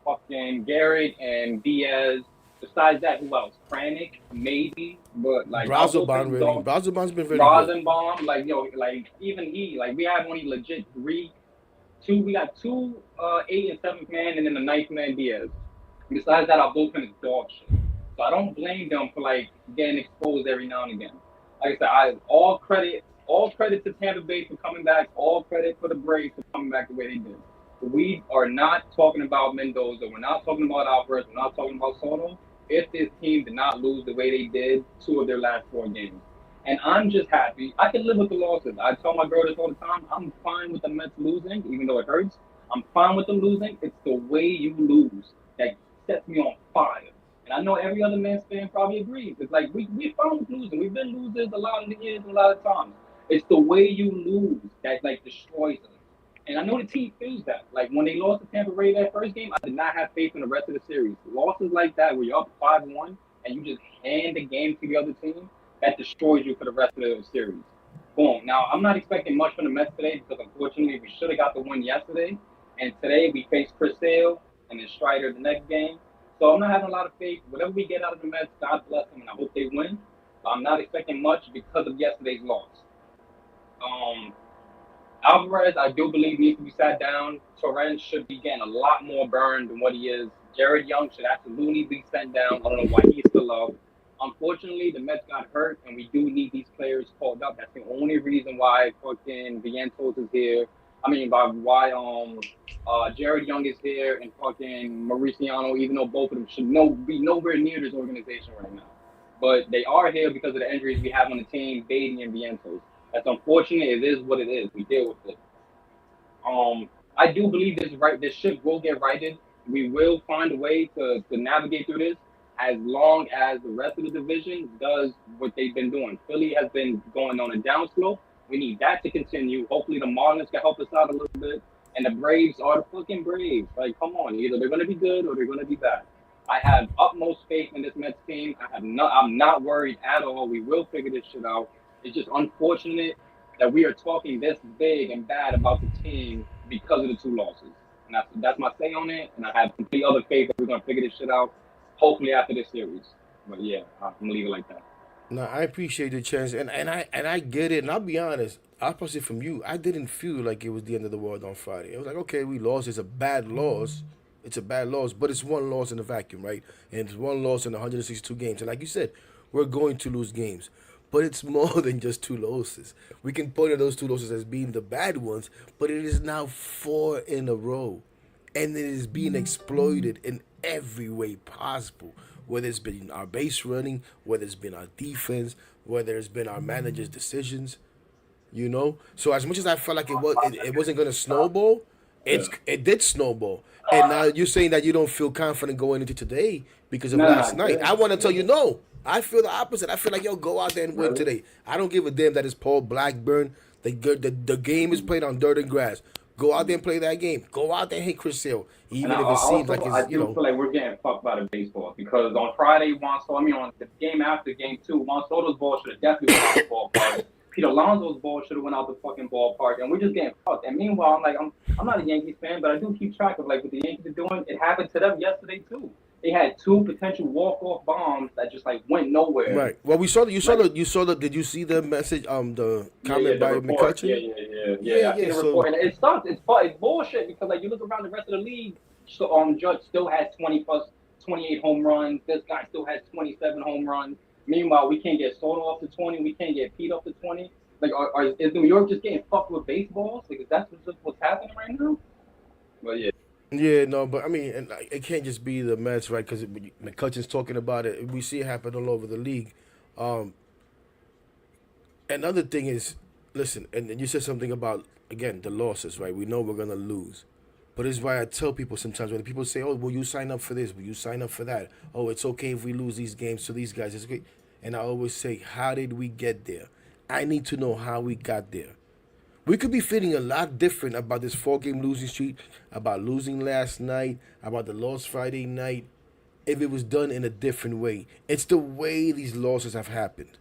fucking Garrett and Diaz. Besides that, who else? Kranich, maybe, but like Brazelbon really. Brazelbon's been very good. Rosenbaum, like even he, like we have only legit 3, 2. We got 2 8th and 7th man, and then the 9th man Diaz. Besides that, our bullpen is dog shit. So I don't blame them for like getting exposed every now and again. Like I said, all credit to Tampa Bay for coming back. All credit for the Braves for coming back the way they did. We are not talking about Mendoza. We're not talking about Alvarez. We're not talking about Soto. If this team did not lose the way they did 2 of their last 4 games. And I'm just happy. I can live with the losses. I tell my girl this all the time. I'm fine with the Mets losing, even though it hurts. I'm fine with them losing. It's the way you lose that sets me on fire. And I know every other Mets fan probably agrees. It's like we're fine with losing. We've been losers a lot of the years and a lot of times. It's the way you lose that like destroys us. And I know the team feels that. Like when they lost to Tampa Bay that first game, I did not have faith in the rest of the series. Losses like that, where you're up 5-1 and you just hand the game to the other team, that destroys you for the rest of the series. Boom. Now I'm not expecting much from the Mets today because unfortunately we should have got the win yesterday, and today we face Chris Sale and then Strider the next game. So I'm not having a lot of faith. Whatever we get out of the Mets, God bless them, and I hope they win. But I'm not expecting much because of yesterday's loss. Alvarez, I do believe needs to be sat down. Torrens should be getting a lot more burn than what he is. Jared Young should absolutely be sent down. I don't know why he's still up. Unfortunately, the Mets got hurt, and we do need these players called up. That's the only reason why fucking Vientos is here. I mean, by why Jared Young is here and fucking Mauriciano, even though both of them should be nowhere near this organization right now. But they are here because of the injuries we have on the team, Beatty and Vientos. That's unfortunate. It is what it is. We deal with it. I do believe this ship will get righted. We will find a way to navigate through this as long as the rest of the division does what they've been doing. Philly has been going on a downslope. We need that to continue. Hopefully the Marlins can help us out a little bit. And the Braves are the fucking Braves. Like, come on, either they're gonna be good or they're gonna be bad. I have utmost faith in this Mets team. I'm not worried at all. We will figure this shit out. It's just unfortunate that we are talking this big and bad about the team because of the two losses. And that's my say on it. And I have complete other faith that we're gonna figure this shit out. Hopefully after this series. But yeah, I'm gonna leave it like that. No, I appreciate the chance, and I get it. And I'll be honest, opposite from you, I didn't feel like it was the end of the world on Friday. It was like, okay, we lost. It's a bad loss. It's a bad loss, but it's one loss in a vacuum, right? And it's one loss in 162 games. And like you said, we're going to lose games. But it's more than just two losses. We can point at those two losses as being the bad ones, but it is now four in a row. And it is being exploited in every way possible. Whether it's been our base running, whether it's been our defense, whether it's been our manager's decisions, you know. So as much as I felt like it wasn't gonna snowball, it did snowball. And now you're saying that you don't feel confident going into today because of last night. I want to tell you no. I feel the opposite. I feel like yo, go out there and win today. I don't give a damn that it's Paul Blackburn. The game is played on dirt and grass. Go out there and play that game. Go out there and hit Chris Sale, even if it seems like it's I do feel like we're getting fucked by the baseball because on Friday, on the game after game two, Juan Soto's ball should have definitely went out the ballpark. Pete Alonso's ball should have went out the fucking ballpark, and we're just getting fucked. And meanwhile, I'm not a Yankees fan, but I do keep track of like what the Yankees are doing. It happened to them yesterday too. They had two potential walk-off bombs that just like went nowhere. Right. Well, you saw the. Did you see the message? The comment by report. McCutcheon. Yeah. I see the report, and it sucks. It's bullshit because like you look around the rest of the league. So Judge still has 28 home runs. This guy still has 27 home runs. Meanwhile, we can't get Soto up to 20. We can't get Pete up to 20. Like, is New York just getting fucked with baseballs? Like, is that what's happening right now? But yeah. Yeah, no, but I mean, and it can't just be the Mets, right? Because McCutcheon's talking about it. We see it happen all over the league. Another thing is, listen, and you said something about, again, the losses, right? We know we're going to lose. But it's why I tell people sometimes when people say, oh, will you sign up for this? Will you sign up for that? Oh, it's okay if we lose these games to these guys. It's okay. And I always say, how did we get there? I need to know how we got there. We could be feeling a lot different about this 4-game losing streak, about losing last night, about the loss Friday night, if it was done in a different way. It's the way these losses have happened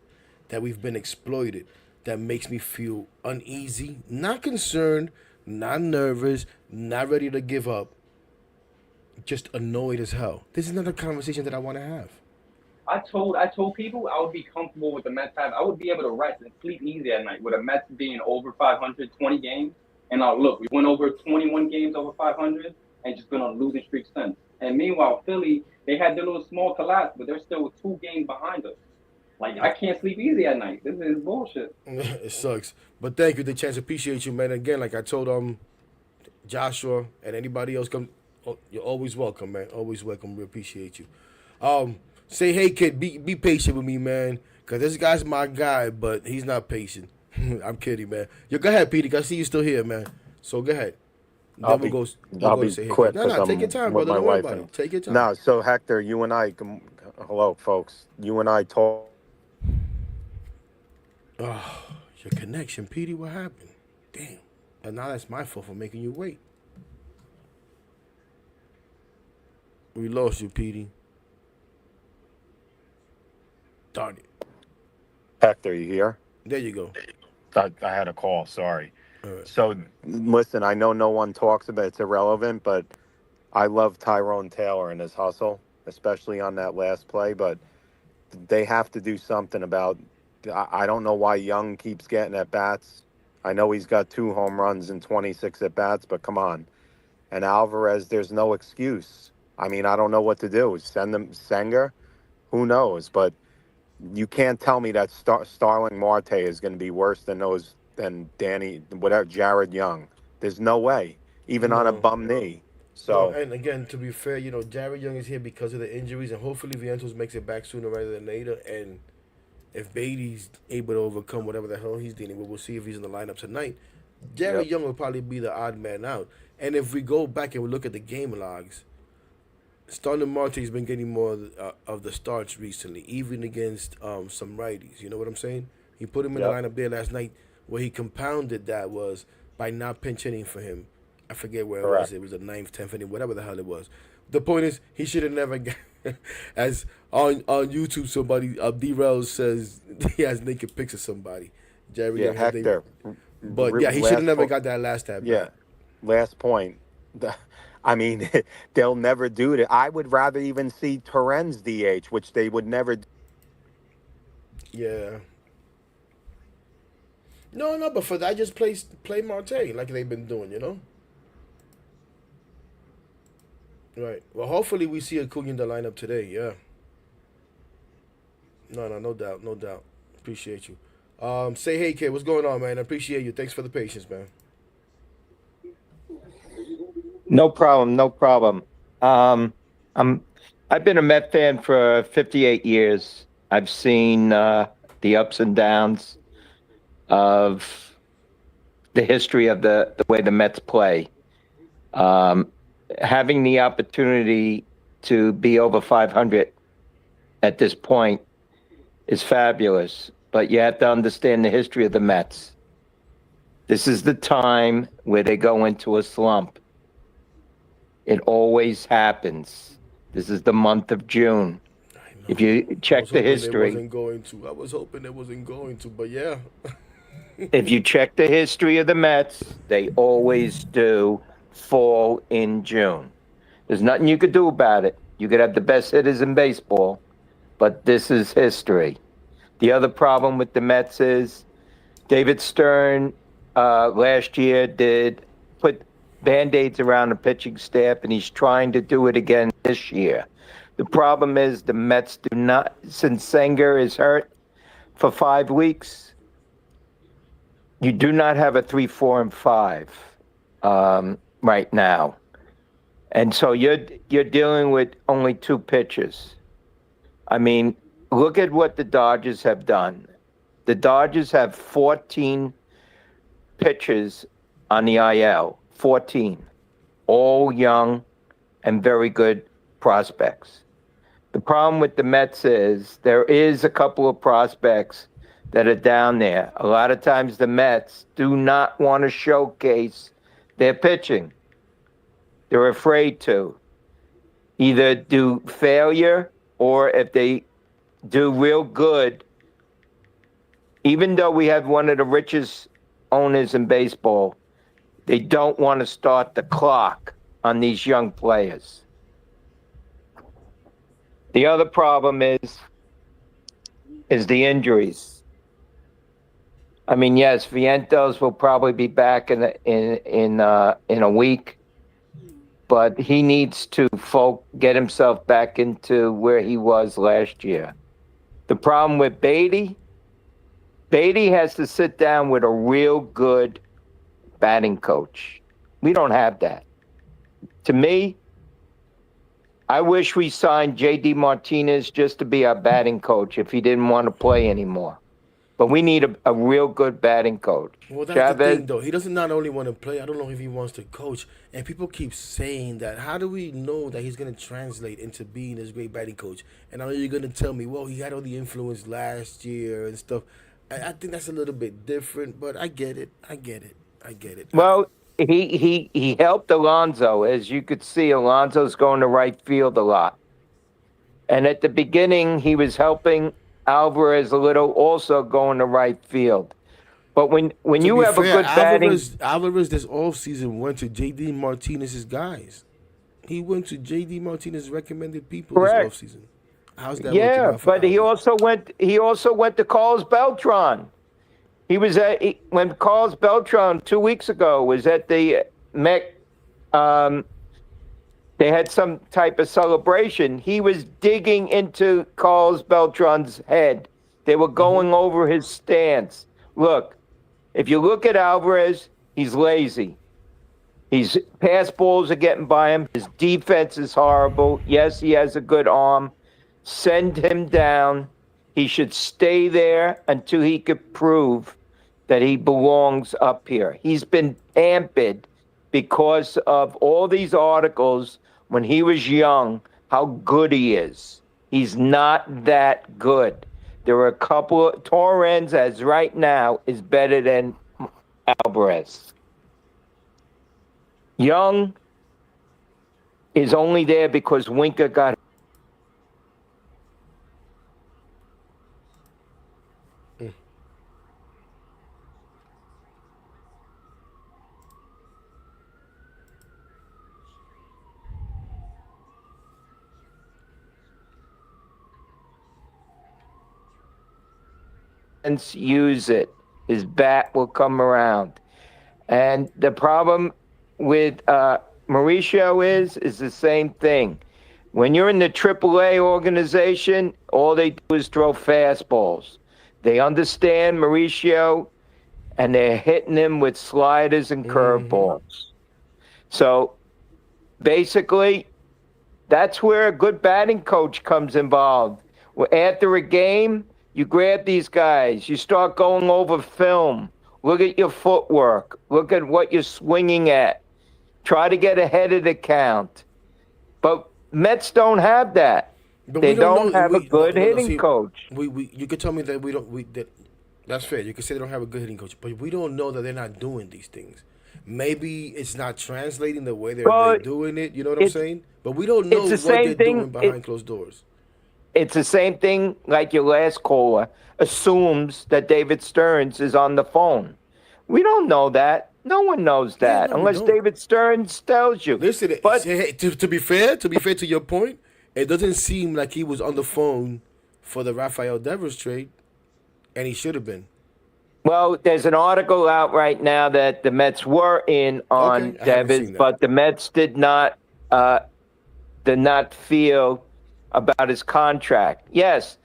that we've been exploited that makes me feel uneasy, not concerned, not nervous, not ready to give up, just annoyed as hell. This is not a conversation that I want to have. I told people I would be comfortable with the Mets have. I would be able to rest and sleep easy at night with the Mets being over 500, 20 games. And look, we went over 21 games over 500 and just been on a losing streak since. And meanwhile, Philly, they had their little small collapse, but they're still 2 games behind us. Like, I can't sleep easy at night. This is bullshit. It sucks. But thank you, the chance. Appreciate you, man. Again, like I told Joshua and anybody else, you're always welcome, man. Always welcome. We appreciate you. Say, hey, kid, be patient with me, man, because this guy's my guy, but he's not patient. I'm kidding, man. Yo, go ahead, Peter. I see you still here, man. So go ahead. I'll be quick. No, take your time, brother. Don't worry about it. Take your time. No, so Hector, you and I, hello, folks. You and I talk. Oh, your connection, Petey. What happened? Damn. And now that's my fault for making you wait. We lost you, Petey. Darn it. Hector, you here? There you go. I had a call, sorry. Right. So, listen, I know no one talks about it, it's irrelevant, but I love Tyrone Taylor and his hustle, especially on that last play, but they have to do something about, I don't know why Young keeps getting at bats. I know he's got 2 home runs and 26 at bats, but come on. And Alvarez, there's no excuse. I mean, I don't know what to do. Send them Sanger? Who knows? But you can't tell me that Starling Marte is going to be worse than Danny, whatever, Jared Young. There's no way, even on a No. bum knee. No, So, and again, to be fair, Jared Young is here because of the injuries, and hopefully Vientos makes it back sooner rather than later. And if Beatty's able to overcome whatever the hell he's dealing with, we'll see if he's in the lineup tonight. Jared yep, Young will probably be the odd man out. And if we go back and we look at the game logs, Starling Marte's been getting more of the starts recently, even against some righties. You know what I'm saying? He put him in the yep, lineup there last night. Where he compounded that was by not pinch hitting for him. I forget where it was. correct. It was the ninth, 10th inning, whatever the hell it was. The point is, he should have never got. As on YouTube, somebody D-Rel says he has naked pics of somebody. Jerry Yeah, Young has naked. Hector. But yeah, he should have Last never point. got that last at Yeah, bat. last point. I mean, they'll never do it. I would rather even see Torrens DH, which they would never do. Yeah. No, no, but for that, just play Marte like they've been doing. Right. Well, hopefully we see Acuna in the lineup today. Yeah. No, no, no doubt, no doubt. Appreciate you. Say hey, kid. What's going on, man? I appreciate you. Thanks for the patience, man. No problem, no problem. I'm I've been a Met fan for 58 years. I've seen the ups and downs of the history of the way the Mets play. Um, Having the opportunity to be over 500 at this point is fabulous, but you have to understand the history of the Mets. This is the time where they go into a slump. It always happens. This is the month of June. I If know. you I was check the hoping they history, wasn't going to. I was hoping they wasn't going to, but yeah. if you check the history of the Mets, they always do fall in June. There's nothing you could do about it. You could have the best hitters in baseball, but this is history. The other problem with the Mets is David Stern last year did put band-aids around the pitching staff, and he's trying to do it again this year. The problem is the Mets do not, since Sanger is hurt for 5 weeks, you do not have a 3, 4, and 5 right now. And so you're dealing with only 2 pitchers. I mean, look at what the Dodgers have done. The Dodgers have 14 pitchers on the IL, 14, all young and very good prospects. The problem with the Mets is there is a couple of prospects that are down there. A lot of times the Mets do not want to showcase their pitching. They're afraid to either do failure, or if they do real good, even though we have one of the richest owners in baseball, they don't want to start the clock on these young players. The other problem is the injuries. I mean, yes, Vientos will probably be back in a week, but he needs to get himself back into where he was last year. The problem with Beatty has to sit down with a real good batting coach. We don't have that. To me, I wish we signed J.D. Martinez just to be our batting coach if he didn't want to play anymore. But we need a real good batting coach. Well, that's the Chavez, thing, though. He doesn't not only want to play. I don't know if he wants to coach. And people keep saying that. How do we know that he's going to translate into being this great batting coach? And I know you're going to tell me, well, he had all the influence last year and stuff. I think that's a little bit different, but I get it. I get it. I get it. well, he helped Alonso. As you could see, Alonso's going to right field a lot. And at the beginning, he was helping Alvarez a little, also going to right field. But when To you be have a fair, good batting, Alvarez this offseason went to J.D. Martinez's guys. He went to J.D. Martinez's recommended people this correct? offseason. How's that working Yeah, out for but he Alvarez? also went to Carlos Beltran. He was when Carlos Beltran 2 weeks ago was at the Met. They had some type of celebration. He was digging into Carlos Beltran's head They were going over his stance. Look, if you look at Alvarez, he's lazy. His pass balls are getting by him. His defense is horrible. Yes, he has a good arm. Send him down. He should stay there until he could prove that he belongs up here. He's been pampered because of all these articles when he was young, how good he is. He's not that good. There are a couple of Torrens as right now is better than Alvarez. Young is only there because Winker got use it. His bat will come around. And the problem with Mauricio is the same thing. When you're in the AAA organization, all they do is throw fastballs. They understand Mauricio, and they're hitting him with sliders and curveballs. So basically, that's where a good batting coach comes involved. After a game, you grab these guys, you start going over film. Look at your footwork. Look at what you're swinging at. Try to get ahead of the count. But Mets don't have that. But They we don't don't know. have a good hitting See, coach. you could tell me that we don't. That's fair. You could say they don't have a good hitting coach, but we don't know that they're not doing these things. Maybe it's not translating the way they're doing it. You know what I'm saying? But we don't know what they're doing behind closed doors. It's the same thing like your last caller assumes that David Stearns is on the phone. We don't know that. No one knows that unless David Stearns tells you. Listen, but to be fair to your point, it doesn't seem like he was on the phone for the Rafael Devers trade, and he should have been. Well, there's an article out right now that the Mets were in on Devers, but the Mets did not feel about his contract. Yes,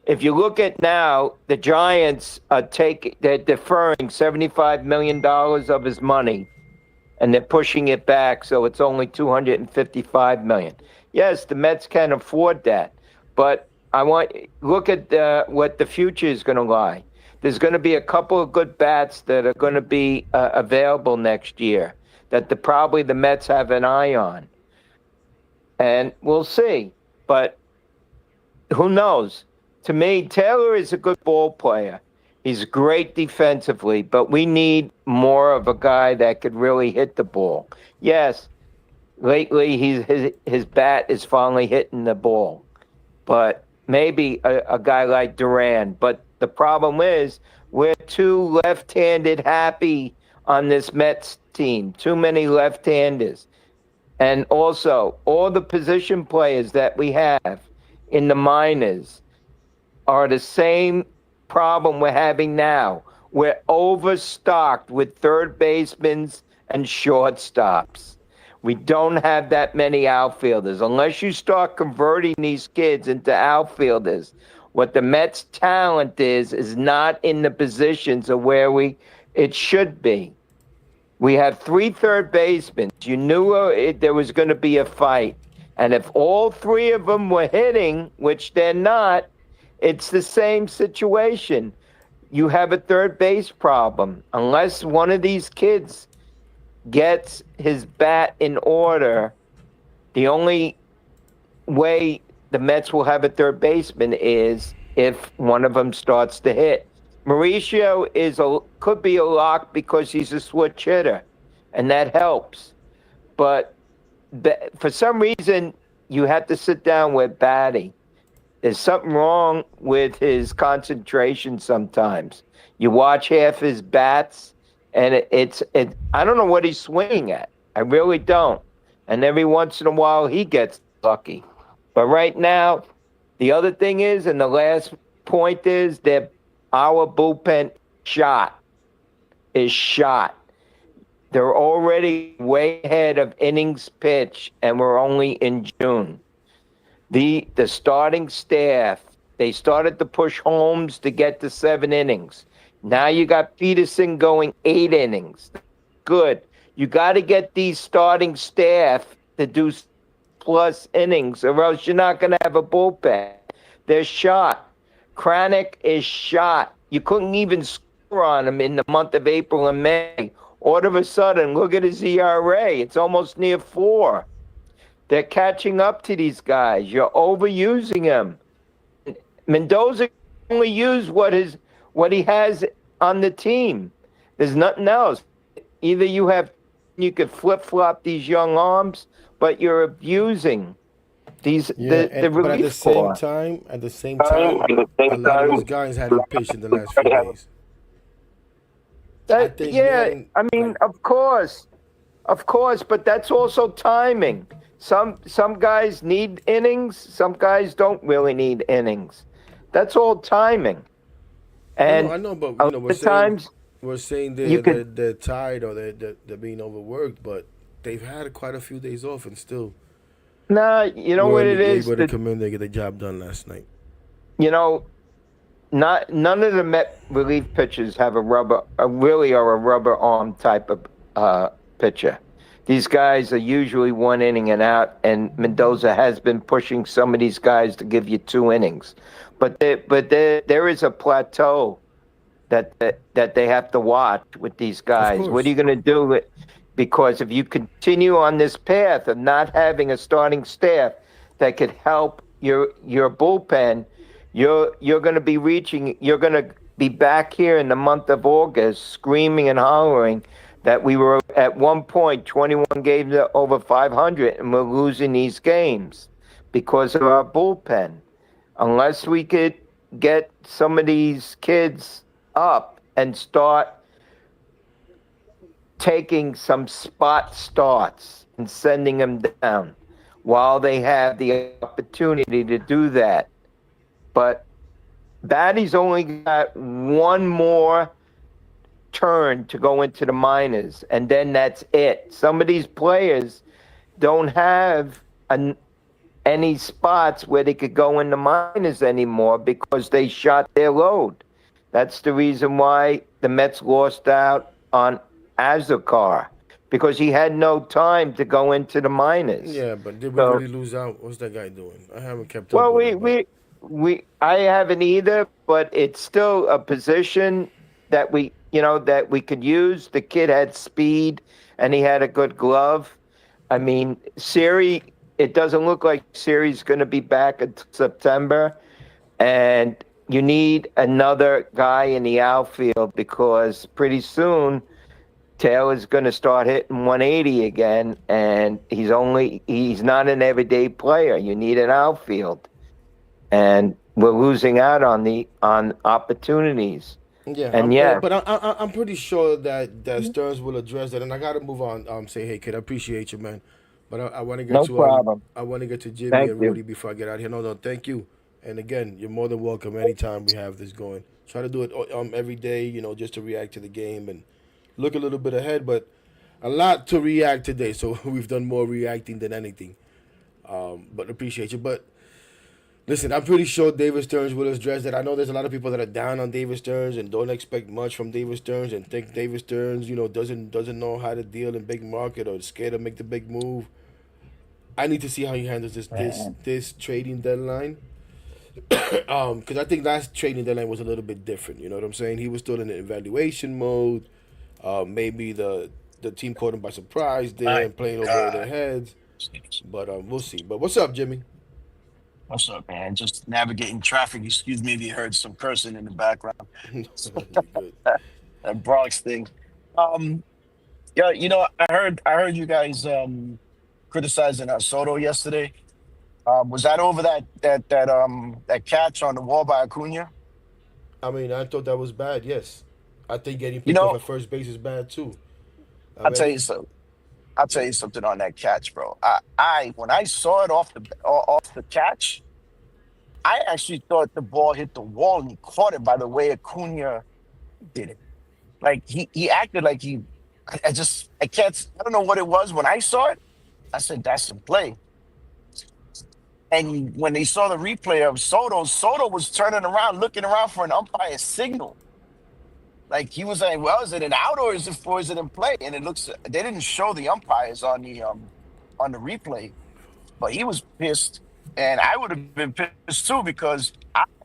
if you look at now, the Giants they're deferring $75 million of his money, and they're pushing it back, so it's only $255 million. Yes, the Mets can afford that, but look at what the future is going to lie. There's going to be a couple of good bats that are going to be available next year that probably the Mets have an eye on, and we'll see. But who knows? To me, Taylor is a good ball player. He's great defensively, but we need more of a guy that could really hit the ball. Yes, lately his bat is finally hitting the ball, but maybe a guy like Duran. But the problem is we're too left-handed happy on this Mets team. Too many left-handers. And also, all the position players that we have in the minors are the same problem we're having now. We're overstocked with third basemen and shortstops. We don't have that many outfielders. Unless you start converting these kids into outfielders, what the Mets' talent is not in the positions of where it should be. We have 3 third basemen. You knew there was going to be a fight. And if all 3 of them were hitting, which they're not, it's the same situation. You have a third base problem. Unless one of these kids gets his bat in order, the only way the Mets will have a third baseman is if one of them starts to hit. Mauricio could be a lock because he's a switch hitter, and that helps. But for some reason, you have to sit down with Batty. There's something wrong with his concentration sometimes. You watch half his bats, and I don't know what he's swinging at. I really don't. And every once in a while, he gets lucky. But right now, the other thing is, and the last point is, that our bullpen is shot. They're already way ahead of innings pitch, and we're only in June. The starting staff They started to push Holmes to get to 7 innings. Now you got Peterson going 8 innings. Good. You got to get these starting staff to do plus innings, or else you're not going to have a bullpen. They're shot. Kranick is shot. You couldn't even score on him in the month of April and May. All of a sudden, look at his ERA. It's almost near 4. They're catching up to these guys. You're overusing him. Mendoza only use what he has on the team. There's nothing else. Either you could flip flop these young arms, but you're abusing these Yeah, the but at the relief same corps. time, a lot of those guys hadn't pitched in the last few days. I think we Yeah, hadn't I mean, like. of course, but that's also timing. Some guys need innings, some guys don't really need innings. That's all timing. No, And I know, but a lot of times we're saying you could they're tired or they're being overworked, but they've had quite a few days off and still nah, you know what weren't it is able to that come in there and get the job done last night. you know not none of the Met relief pitchers have really are a rubber arm type of pitcher. These guys are usually 1 inning and out, and Mendoza has been pushing some of these guys to give you 2 innings. There is a plateau that they have to watch with these Of guys. What are course. you going to do? Because if you continue on this path of not having a starting staff that could help your bullpen, you're going to be reaching. You're going to be back here in the month of August, screaming and hollering that we were at one point 21 games over 500, and we're losing these games because of our bullpen. Unless we could get some of these kids up and start taking some spot starts and sending them down while they have the opportunity to do that. But Batty's only got one more turn to go into the minors, and then that's it. Some of these players don't have any spots where they could go in the minors anymore because they shot their load. That's the reason why the Mets lost out on Azokar, because he had no time to go into the minors. Yeah, but did we So, really lose out? What's that guy doing? I haven't kept up well, with him, but I haven't either, but it's still a position that we could use. The kid had speed and he had a good glove. I mean, Siri, it doesn't look like Siri's going to be back until September, and you need another guy in the outfield because pretty soon Taylor's going to start hitting 180 again, and he's not an everyday player. You need an outfield, and we're losing out on opportunities. yeah, And yeah, I'm pretty sure that Stearns will address that, and I gotta move on. Say, hey kid, I appreciate you, man, but I want to get no to problem. I want to get to Jimmy Thank and you. Rudy before I get out here. No, thank you. And again, you're more than welcome anytime we have this going. Try to do it every day, just to react to the game and look a little bit ahead, but a lot to react today. So we've done more reacting than anything. But appreciate you. But listen, I'm pretty sure David Stearns will address that. I know there's a lot of people that are down on David Stearns and don't expect much from David Stearns and think David Stearns, doesn't know how to deal in big market or is scared to make the big move. I need to see how he handles this trading deadline. Because I think last trading deadline was a little bit different. You know what I'm saying? He was still in an evaluation mode. Maybe the team caught him by surprise there My and playing over their God. heads. But we'll see. But what's up, Jimmy? What's up, man? Just navigating traffic. Excuse me if you heard some cursing in the background. You good? That Bronx thing. Um, yeah, I heard you guys criticizing Soto yesterday. Was that over that catch on the wall by Acuna? I mean, I thought that was bad. Yes, I think getting You picked off know, at first base is bad too. I I'll tell mean, you so. I'll tell you something on that catch, bro. I when I saw it off the catch, I actually thought the ball hit the wall and he caught it by the way Acuna did it. Like he acted like he. I can't. I don't know what it was when I saw it. I said that's some play. And when they saw the replay of Soto, Soto was turning around, looking around for an umpire signal. Like he was like, "Well, is it an out or is it in play?" And it looks they didn't show the umpires on the replay, but he was pissed, and I would have been pissed too because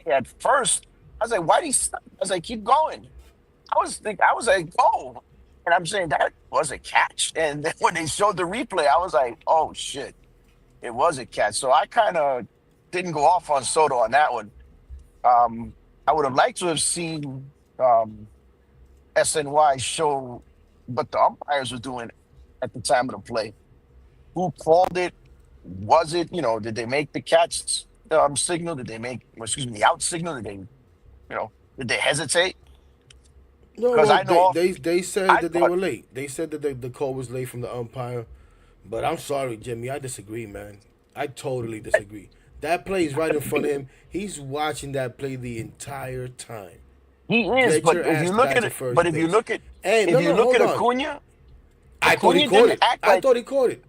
at first I was like, "Why did he stop?" I was like, "Keep going." I was like, "Go," and I'm saying that was a catch. And then when they showed the replay, I was like, "Oh shit, it was a catch." So I kind of didn't go off on Soto on that one. I would have liked to have seen SNY show what the umpires were doing at the time of the play. Who called it? Was it, did they make the catch signal? Did they make, excuse me, the out signal? Did they hesitate? No, Because well, I know they said I that they thought were late. They said that the call was late from the umpire. But I'm sorry, Jimmy. I disagree, man. I totally disagree. That play is right in front of him. He's watching that play the entire time. he is, Get but your if you ass look back at to it, but first base. Hey, if no, you no, look hold at on. I thought he Acuna caught didn't it. act I like thought he caught it.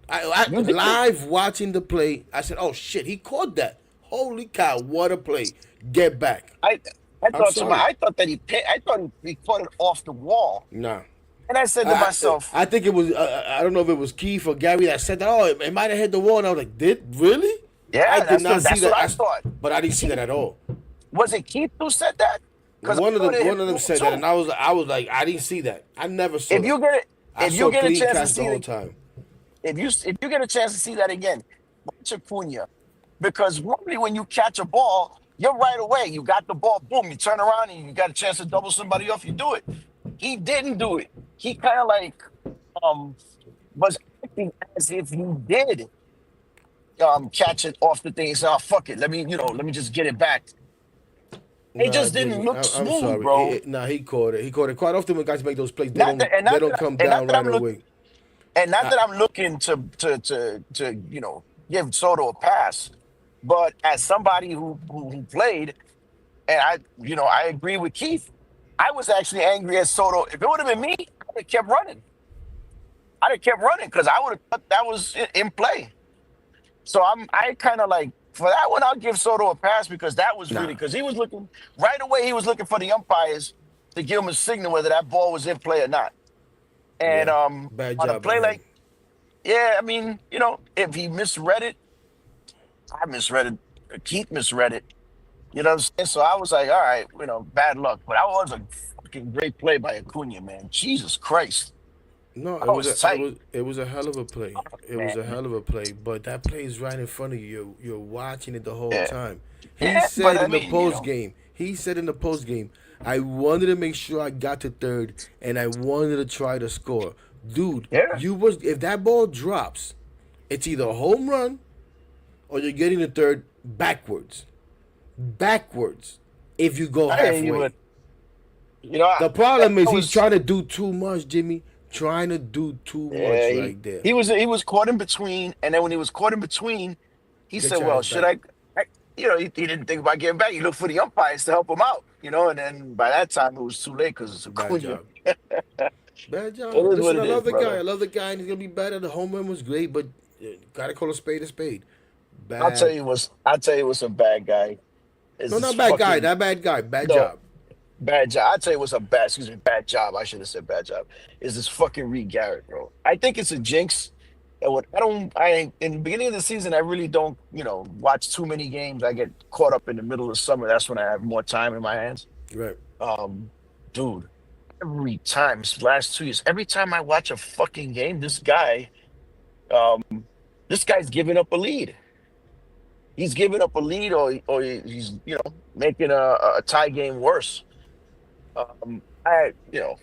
you did. Live watching the play, I said, "Oh shit, he caught that! Holy cow, what a play! Get back!" I I I'm thought sorry. I thought that I thought he caught it off the wall, Nah. and I said to myself, I think it was I don't know if it was Keith or Gary that said that. Oh, it might have hit the wall, and I was like, "Did really?" I "Yeah, did not see that's what that. I thought." But I didn't see that Keith, at all. was it Keith who said that? Because I thought it hit One the of them wall said that, too. and I was like, I didn't see that. I never saw If that. you get it, I if you saw get a clean chance to catch the see whole the time. if you get a chance to see that again, watch Acuna. Because normally when you catch a ball, you're right away. You got the ball, boom, you turn around and you got a chance to double somebody off, you do it. He didn't do it. He kind of like um was acting as if he did catch it off the thing. He said, "Oh fuck it, let me just get it back." It Nah, just didn't Jimmy, look I'm smooth, sorry. bro. Nah, he caught it. He caught it. Quite often when guys make those plays, Not that, and they not don't that, come and not down that right I'm looking, away. and not I, that I'm looking to give Soto a pass, but as somebody who played, and I agree with Keith. I was actually angry at Soto. If it would have been me, I'd have kept running. I'd have kept running because I would have thought that was in play. So I kind of like for that one, I'll give Soto a pass because that was really nah, because he was looking right away. He was looking for the umpires to give him a signal whether that ball was in play or not. And yeah, bad on a job by play him. like, yeah, I mean, if he misread it, I misread it. Keith misread it. You know what I'm saying? So I was like, all right, bad luck. But that was a fucking great play by Acuna, man. Jesus Christ. No, I was tight, it was a hell of a play. It was a man. hell of a play. But that play is right in front of you. You're watching it the whole Yeah. time. He Yeah, but said I in the mean, post game. He said in the post game, I wanted to make sure I got to third, and I wanted to try to score. Dude, yeah. you was if that ball drops, it's either a home run or you're getting the third backwards. Backwards. If you go I hear you, but halfway. I, The problem I is he's was trying to do too much, Jimmy. Trying to do too much yeah, right there. he was caught in between, and then when he was caught in between, he Get said, your "Well, ass should back. he didn't think about getting back. He looked for the umpires to help him out, and then by that time it was too late because it's Bad Acuna. job. Bad It job. is what Listen, I it is, love the guy. brother. I love the guy, and he's gonna be better. The home run was great, but gotta call a spade a spade. Bad. I'll tell you what's a bad guy is No, this not bad guy. fucking Not bad guy. Bad no job. bad job. I'll tell you what's a bad job. I should have said bad job. Is this fucking Reed Garrett, bro? I think it's a jinx. And what I in the beginning of the season, I really don't, watch too many games. I get caught up in the middle of summer. That's when I have more time in my hands. Right. Um, dude, every time, this last 2 years, every time I watch a fucking game, um, this guy's giving up a lead. He's giving up a lead, or he's making a tie game worse. Um, I you know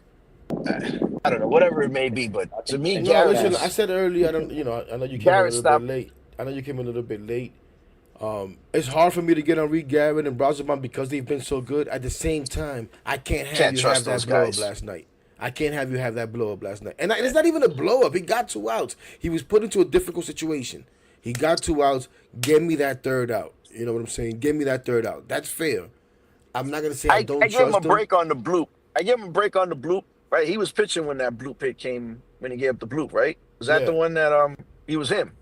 I don't know whatever it may be, but to me, And No, you Garrett listen. I guys, is said earlier. I don't. I know you came in a Garrett little bit stop. late. I know you came in a little bit late. It's hard for me to get on Reed Garrett and Browserman because they've been so good. At the same time, I can't have Can't you have trust those that blow up guys. last night. I can't have you have that blow up last night. And it's not even a blow up. He got 2 outs. He was put into a difficult situation. He got 2 outs. Give me that third out. You know what I'm saying? Give me that third out. That's fair. I'm not gonna say I I don't give him a trust him. break on the bloop. I give him a break on the bloop. Right, he was pitching when that bloop hit came when he gave up the bloop. Right, was that Yeah. the one that he was him?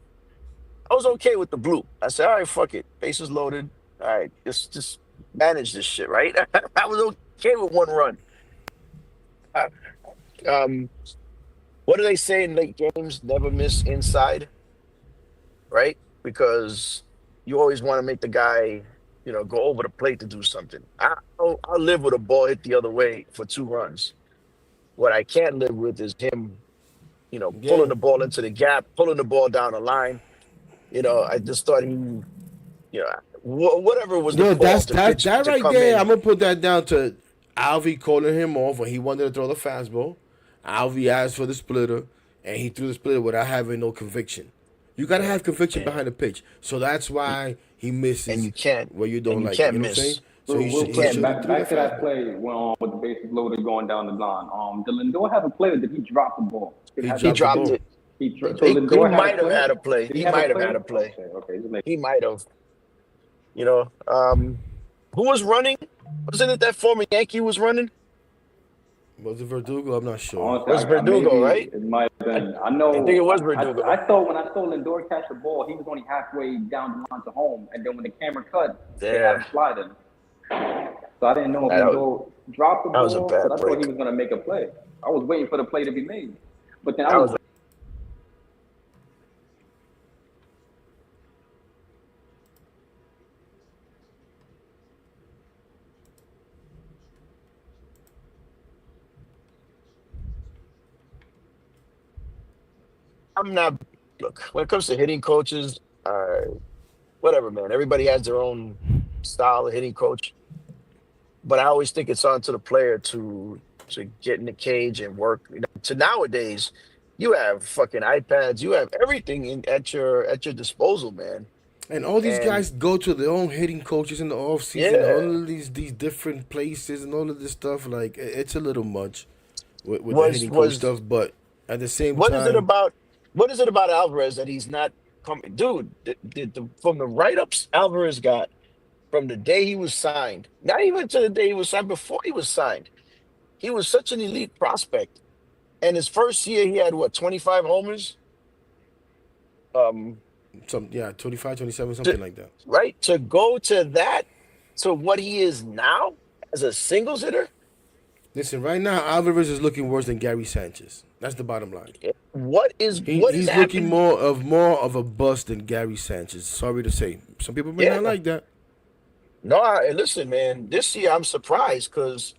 I was okay with the blue. I said, all right, fuck it. Bases loaded. All right, just manage this shit, right? I was okay with 1 run. Uh, Um, what do they say in late games? Never miss inside, right? Because you always want to make the guy, go over the plate to do something. I'll live with a ball hit the other way for 2 runs. What I can't live with is him, pulling Yeah. the ball into the gap, pulling the ball down the line. I just thought whatever was the Yo, call that's to that pitch that to right come there. in. I'm gonna put that down to Alvy calling him off when he wanted to throw the fastball. Alvy asked for the splitter, and he threw the splitter without having no conviction. You gotta Yeah, have conviction and behind the pitch, so that's why he and you misses can't where you and don't you like it. can't You know what I'm saying? miss. So he Real should You he quick, can't. should have threw back that to that fastball. play when with the bases loaded going down the line. Did Lindor have a play or did he drop the ball? Did He have He he dropped the dropped ball. it. so He Lindor had a might have play? had a play. Did he He have a might have play? had a play. Okay, just make He might have. You know, um, who was running? Wasn't it that former Yankee was running? Was it Verdugo? I'm not sure. honestly, Was maybe Verdugo, right? it might have I, been. I I think it know. was Verdugo. I thought when I saw Lindor catch the ball, he was only halfway down the line to home, and then when the camera cut, they had Yeah, him sliding. So I didn't know if that was, Lindor dropped the that was a ball bad because I thought he break. was gonna make a play. I was waiting for the play to be made, but then I That was was. I'm not. Look, when it comes to hitting coaches, whatever, man. Everybody has their own style of hitting coach, but I always think it's on to the player to get in the cage and work. To nowadays, you have fucking iPads, you have everything at your disposal, man. And all these And guys go to their own hitting coaches in the off season, yeah, all of these different places and all of this stuff. Like it's a little much with the was hitting coach was stuff, but at the same what is it time, about? What is it about Alvarez that he's not coming, dude? From the write ups Alvarez got from the day he was signed, not even to the day he was signed, before he was signed, he was such an elite prospect. And his first year, he had what, 25 homers? Um, 25, 27, to, something like that. right? To go to that, to what he is now as a singles hitter, Listen, right now Alvarez is looking worse than Gary Sanchez. That's the bottom line. what is He's looking happening? more of a bust than Gary Sanchez. Sorry to say, some people may not Yeah. like that. No, listen, man, this year I'm surprised because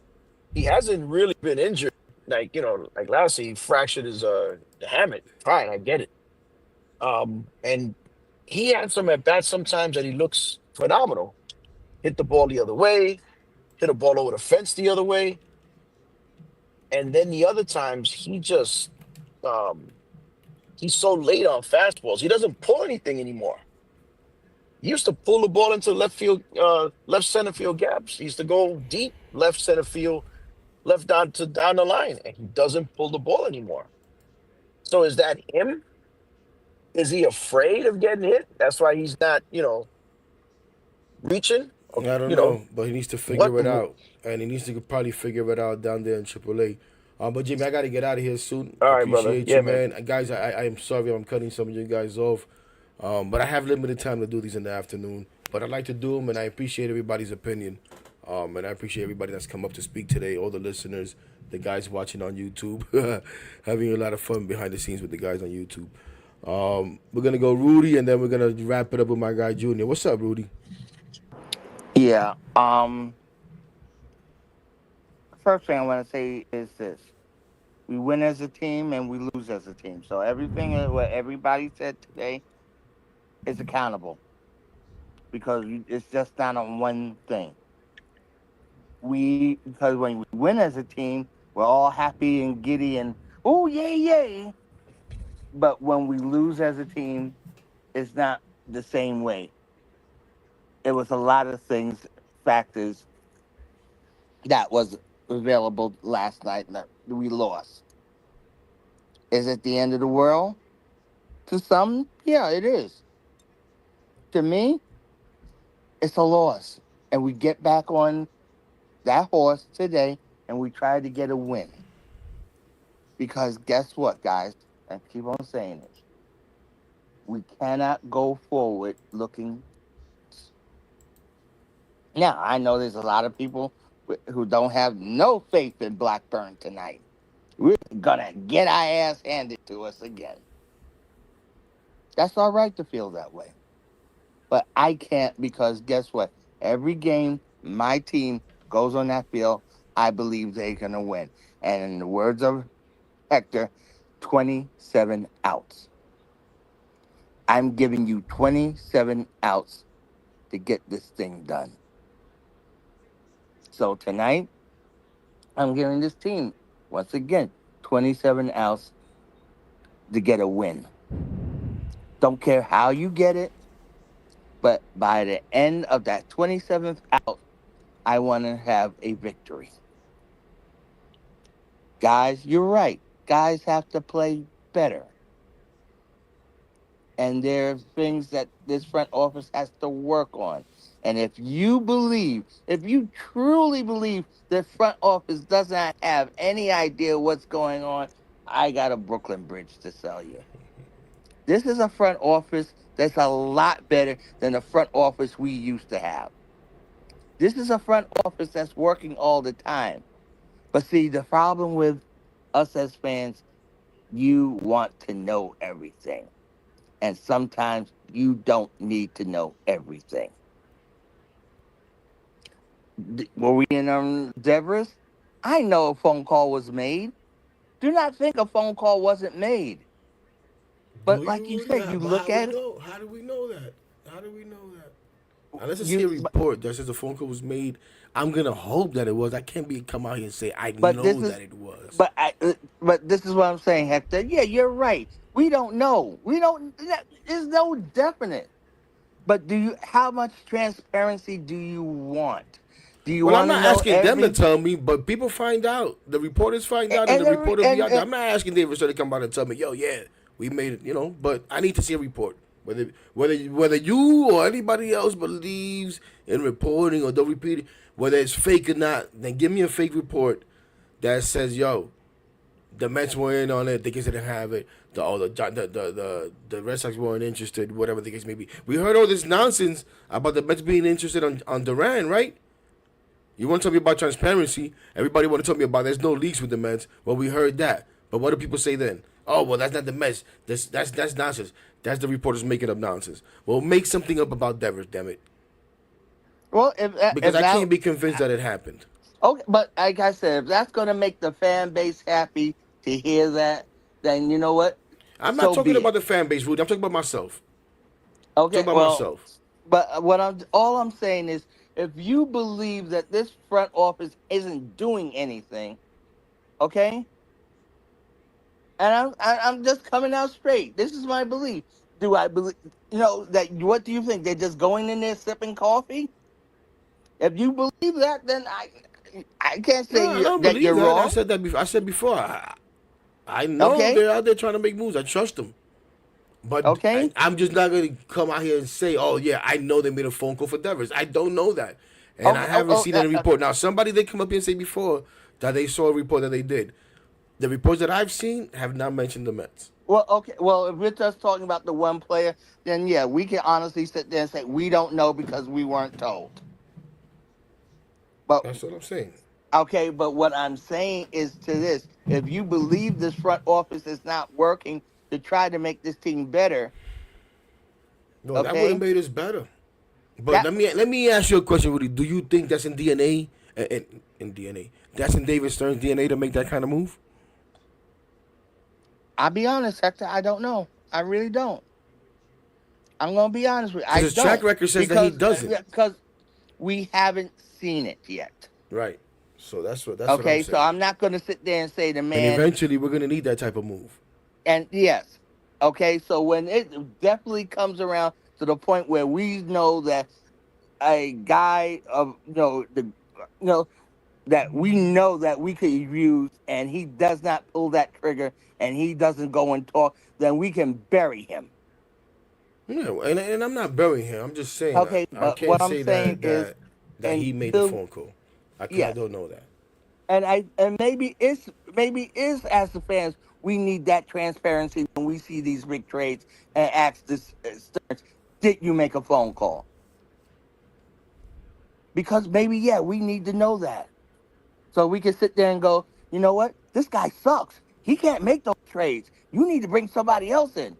he hasn't really been injured. Like, like last year, he fractured his hamate. Fine, I get it. And he had some at bats sometimes that he looks phenomenal. Hit the ball the other way, hit a ball over the fence the other way. And then the other times um he's so late on fastballs. He doesn't pull anything anymore. He used to pull the ball into left center field gaps. He used to go deep left center field, left down the line, and he doesn't pull the ball anymore. So is that him? Is he afraid of getting hit? That's why he's not, reaching. Or, I don't know, but he needs to what? figure it out, and he needs to probably figure it out down there in AAA. But Jimmy, I got to get out of here soon. All right, brother. Appreciate you, Yeah, man. man. Guys, I am sorry I'm cutting some of you guys off, but I have limited time to do these in the afternoon. But I like to do them, and I appreciate everybody's opinion. And I appreciate everybody that's come up to speak today, all the listeners, the guys watching on YouTube, having a lot of fun behind the scenes with the guys on YouTube. We're gonna go Rudy, and then we're gonna wrap it up with my guy Junior. What's up, Rudy? Yeah. First thing I want to say is this: we win as a team and we lose as a team. So everything what everybody said today is accountable because it's just not on one thing. Because when we win as a team, we're all happy and giddy and oh yay yay. But when we lose as a team, it's not the same way. It was a lot of factors that was available last night that we lost. Is it the end of the world? To some, yeah, it is. To me, it's a loss. And we get back on that horse today and we try to get a win. Because guess what, guys? I keep on saying this. We cannot go forward looking. Now, I know there's a lot of people who don't have no faith in Blackburn tonight. We're gonna get our ass handed to us again. That's all right to feel that way. But I can't, because guess what? Every game my team goes on that field, I believe they're gonna win. And in the words of Hector, 27 outs. I'm giving you 27 outs to get this thing done. So tonight, I'm giving this team, once again, 27 outs to get a win. Don't care how you get it, but by the end of that 27th out, I want to have a victory. Guys, you're right. Guys have to play better. And there's things that this front office has to work on. And if you truly believe the front office does not have any idea what's going on, I got a Brooklyn Bridge to sell you. This is a front office that's a lot better than the front office we used to have. This is a front office that's working all the time. But see, the problem with us as fans, you want to know everything. And sometimes you don't need to know everything. Were we in Zebras? I know a phone call was made. Do not think a phone call wasn't made. Do But like you you really? said, you But how look we at it, know? How do we know that? How do we know that? Unless I see a you report that says a phone call was made, I'm gonna hope that it was. I can't be come out here and say I but this know is that it was. but I but this is what I'm saying, Hector. Yeah, you're right. We don't know. We don't. There's no definite. But how much transparency do you want? Do you Well, I'm want to not know asking them to every tell me, but people find out. The reporters find out, and and the every reporter be out there. and I'm not asking David Stern to come out and tell me, "Yo, yeah, we made it," But I need to see a report. Whether you or anybody else believes in reporting or don't repeat it, whether it's fake or not, then give me a fake report that says, "Yo, the Mets were in on it. They just didn't have it. The Red Sox weren't interested. Whatever the case may be." We heard all this nonsense about the Mets being interested on Duran, right? You want to tell me about transparency? Everybody want to tell me about there's no leaks with the Mets. Well, we heard that. But what do people say then? Oh, well, that's not the Mets. That's nonsense. That's the reporters making up nonsense. Well, make something up about Devers, damn it. well, Because if I that can't be convinced that it happened. okay, but like I said, if that's gonna make the fan base happy to hear that, then you know what? I'm not So talking be about it. the fan base, Rudy. I'm talking about myself. I'm Okay, talking about well, myself. but all I'm saying is, if you believe that this front office isn't doing anything, okay, and I'm just coming out straight. This is my belief. Do I believe? That? What do you think? They're just going in there sipping coffee? If you believe that, then I can't say No, I don't that believe you're that. I wrong. said that before. I said before. I know Okay, they're out there trying to make moves. I trust them. But okay, I'm just not going to come out here and say, "Oh yeah, I know they made a phone call for Devers." I don't know that, and I okay. haven't seen any report. Now, somebody did come up here and say before that they saw a report that they did. The reports that I've seen have not mentioned the Mets. Well, okay. Well, if we're just talking about the one player, then yeah, we can honestly sit there and say we don't know because we weren't told. But That's what I'm saying. okay, but what I'm saying is to this: if you believe this front office is not working to try to make this team better, No, that would have okay, made us better. But that let me ask you a question, Rudy. Do you think that's in DNA? In DNA, that's in David Stern's DNA to make that kind of move? I'll be honest, Hector, I don't know. I really don't. I'm gonna be honest with you. Because I his track don't record says that he because doesn't. because we haven't seen it yet. Right. So that's what I'm Okay, so saying. I'm not gonna sit there and say the And man. eventually, we're gonna need that type of move. And yes, okay, so when it definitely comes around to the point where we know that a guy of that we know that we could use, and he does not pull that trigger, and he doesn't go and talk, then we can bury him. Yeah, and I'm not burying him. I'm just saying Okay, I but what can't I'm say saying that is he made the until phone call. I yes, don't know that. and maybe it's maybe is as the fans, we need that transparency when we see these big trades and ask this Stearns, did you make a phone call? Because maybe, yeah, we need to know that. So we can sit there and go, you know what? This guy sucks. He can't make those trades. You need to bring somebody else in.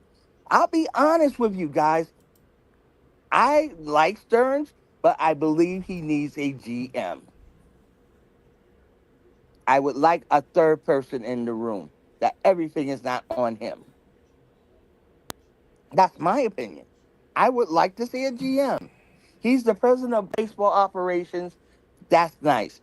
I'll be honest with you guys. I like Stearns, but I believe he needs a GM. I would like a third person in the room, that everything is not on him. That's my opinion. I would like to see a GM. He's the president of baseball operations. That's nice.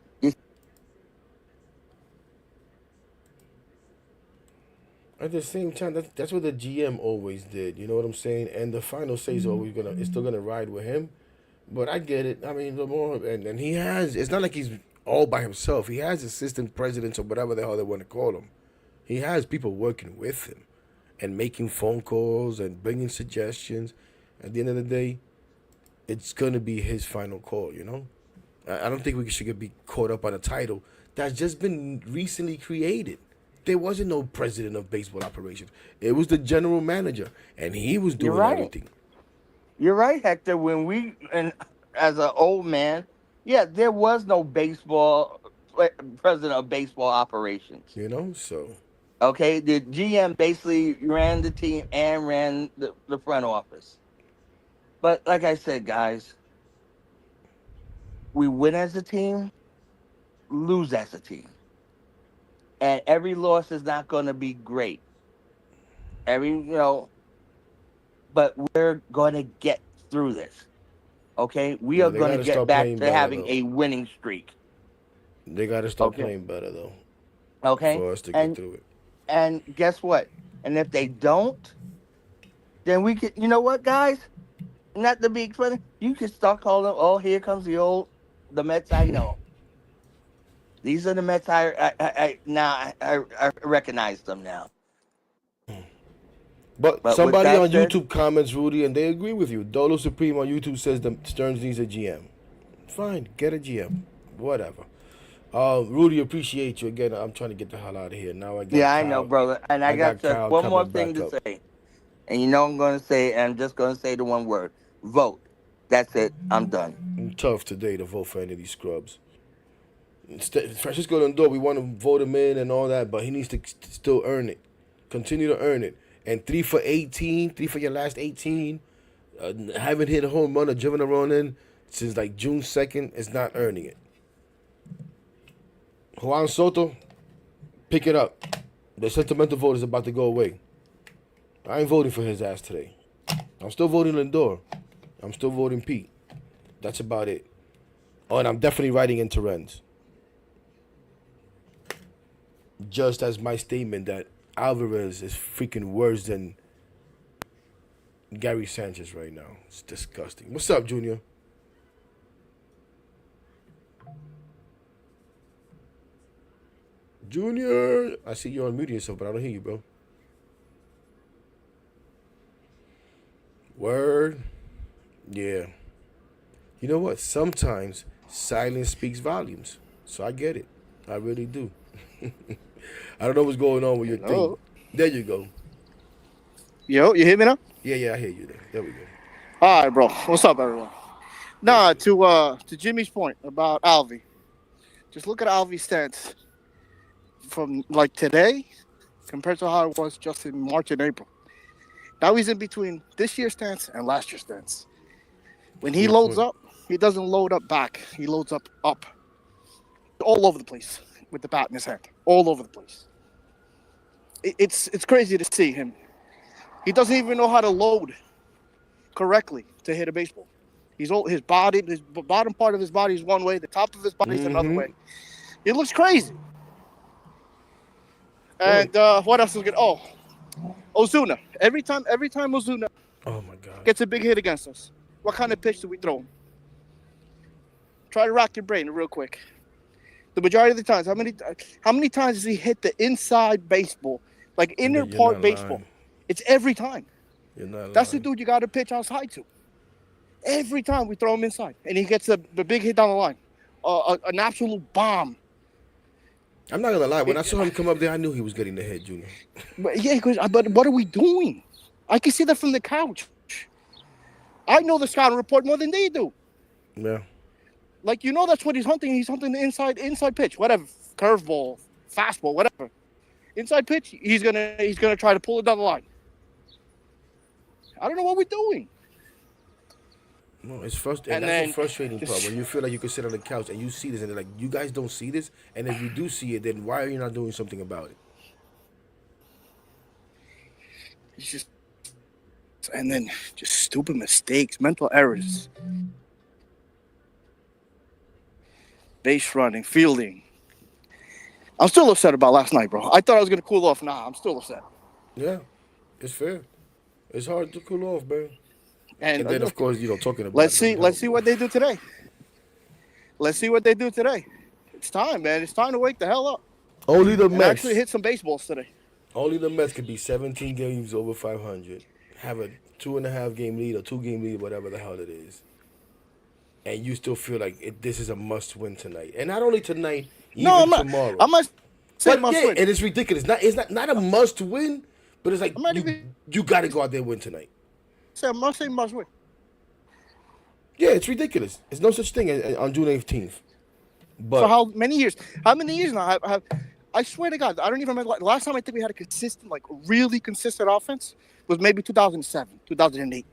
At the same time, that's what the GM always did. You know what I'm saying? And the final say is always gonna, it's still gonna ride with him. But I get it. I mean, the more and he has. It's not like he's all by himself. He has assistant presidents or whatever the hell they want to call them. He has people working with him and making phone calls and bringing suggestions. At the end of the day, it's gonna be his final call. You know, I don't think we should be caught up on a title that's just been recently created. There wasn't no president of baseball operations. It was the general manager, and he was You're doing right. everything. You're right, Hector. When and as an old man, yeah, there was no president of baseball operations. You know, so Okay, the GM basically ran the team and ran the front office. But like I said, guys, we win as a team, lose as a team. And every loss is not going to be great. But we're going to get through this. Okay? We yeah, are they going got to to get start back playing to better having though. a winning streak. They got to start Okay? playing better though Okay? for us to get And through it. and guess what? And if they don't, then we can, you know what, guys? Not to be funny, you can start calling them, oh, here comes the Mets I know. These are the Mets I recognize them now. But But with somebody that on said, YouTube comments, Rudy, and they agree with you. Dolo Supreme on YouTube says the Stearns needs a GM. Fine, get a GM. Whatever. Rudy, appreciate you again. I'm trying to get the hell out of here. Now I got yeah, I know, Kyle. brother. And I I got got just Kyle one more coming thing back to up. say. And you know I'm going to say, and I'm just going to say the one word vote. That's it. I'm done. Tough today to vote for any of these scrubs. Francisco Lindor, we want to vote him in and all that, but he needs to still earn it. Continue to earn it. And 3 for 18, 3 for your last 18. Haven't hit a home run or driven a run in since like June 2nd is not earning it. Juan Soto, pick it up. The sentimental vote is about to go away. I ain't voting for his ass today. I'm still voting Lindor. I'm still voting Pete. That's about it. Oh, and I'm definitely writing in Terrence. Just as my statement that Alvarez is freaking worse than Gary Sanchez right now. It's disgusting. What's up, Junior? Junior, I see you're unmuting yourself, but I don't hear you, bro. Word. Yeah. You know what? Sometimes silence speaks volumes. So I get it. I really do. I don't know what's going on with your thing. Hello. There you go. Yo, you hear me now? Yeah, I hear you there. There we go. All right, bro. What's up, everyone? Nah, to Jimmy's point about Alvy. Just look at Alvy's stance from like today compared to how it was just in March and April. Now he's in between this year's stance and last year's stance. When he Good loads point. up, he doesn't load up back. He loads up all over the place with the bat in his hand, all over the place. It's crazy to see him. He doesn't even know how to load correctly to hit a baseball. His bottom part of his body is one way, the top of his body is another way. It looks crazy. And what else is good? Oh, Ozuna. Every time Ozuna Oh my God. gets a big hit against us, what kind of pitch do we throw him? Try to rack your brain real quick. The majority of the times, how many times does he hit the inside baseball, like inner You're part not baseball? lying. It's every time. You're not That's the lying. dude you got to pitch outside to. Every time we throw him inside, and he gets a big hit down the line, an absolute bomb. I'm not gonna lie. When I It- saw him come up there, I knew he was getting the hit, Junior. but what are we doing? I can see that from the couch. I know the scouting report more than they do. Yeah. Like that's what he's hunting. He's hunting the inside pitch, whatever, curveball, fastball, whatever. Inside pitch, he's gonna try to pull it down the line. I don't know what we're doing. No, it's frustrating. And That's the then frustrating part just when you feel like you could sit on the couch and you see this, and they're like, you guys don't see this. And if you do see it, then why are you not doing something about it? it's just and then just stupid mistakes, mental errors, base running, fielding. I'm still upset about last night, bro. I thought I was gonna cool off. Nah, I'm still upset. Yeah, it's fair. It's hard to cool off, man. And And then, of course, talking about let's it see. doesn't Let's help. see what they do today. Let's see what they do today. It's time, man. It's time to wake the hell up Only the and Mets. actually hit some baseballs today. Only the Mets could be 17 games over 500, have a 2.5 game lead or 2 game lead, whatever the hell it is, and you still feel like this is a must-win tonight. And not only tonight, No, even tomorrow. I'm not saying But must yeah, win. and it's ridiculous. Not a must-win, but it's like I'm not even you got to go out there and win tonight. saying must win. Yeah, it's ridiculous. There's no such thing on June 18th. But For how many years? How many years now? I swear to God, I don't even remember. The last time I think we had a consistent, really consistent offense was maybe 2007, 2008.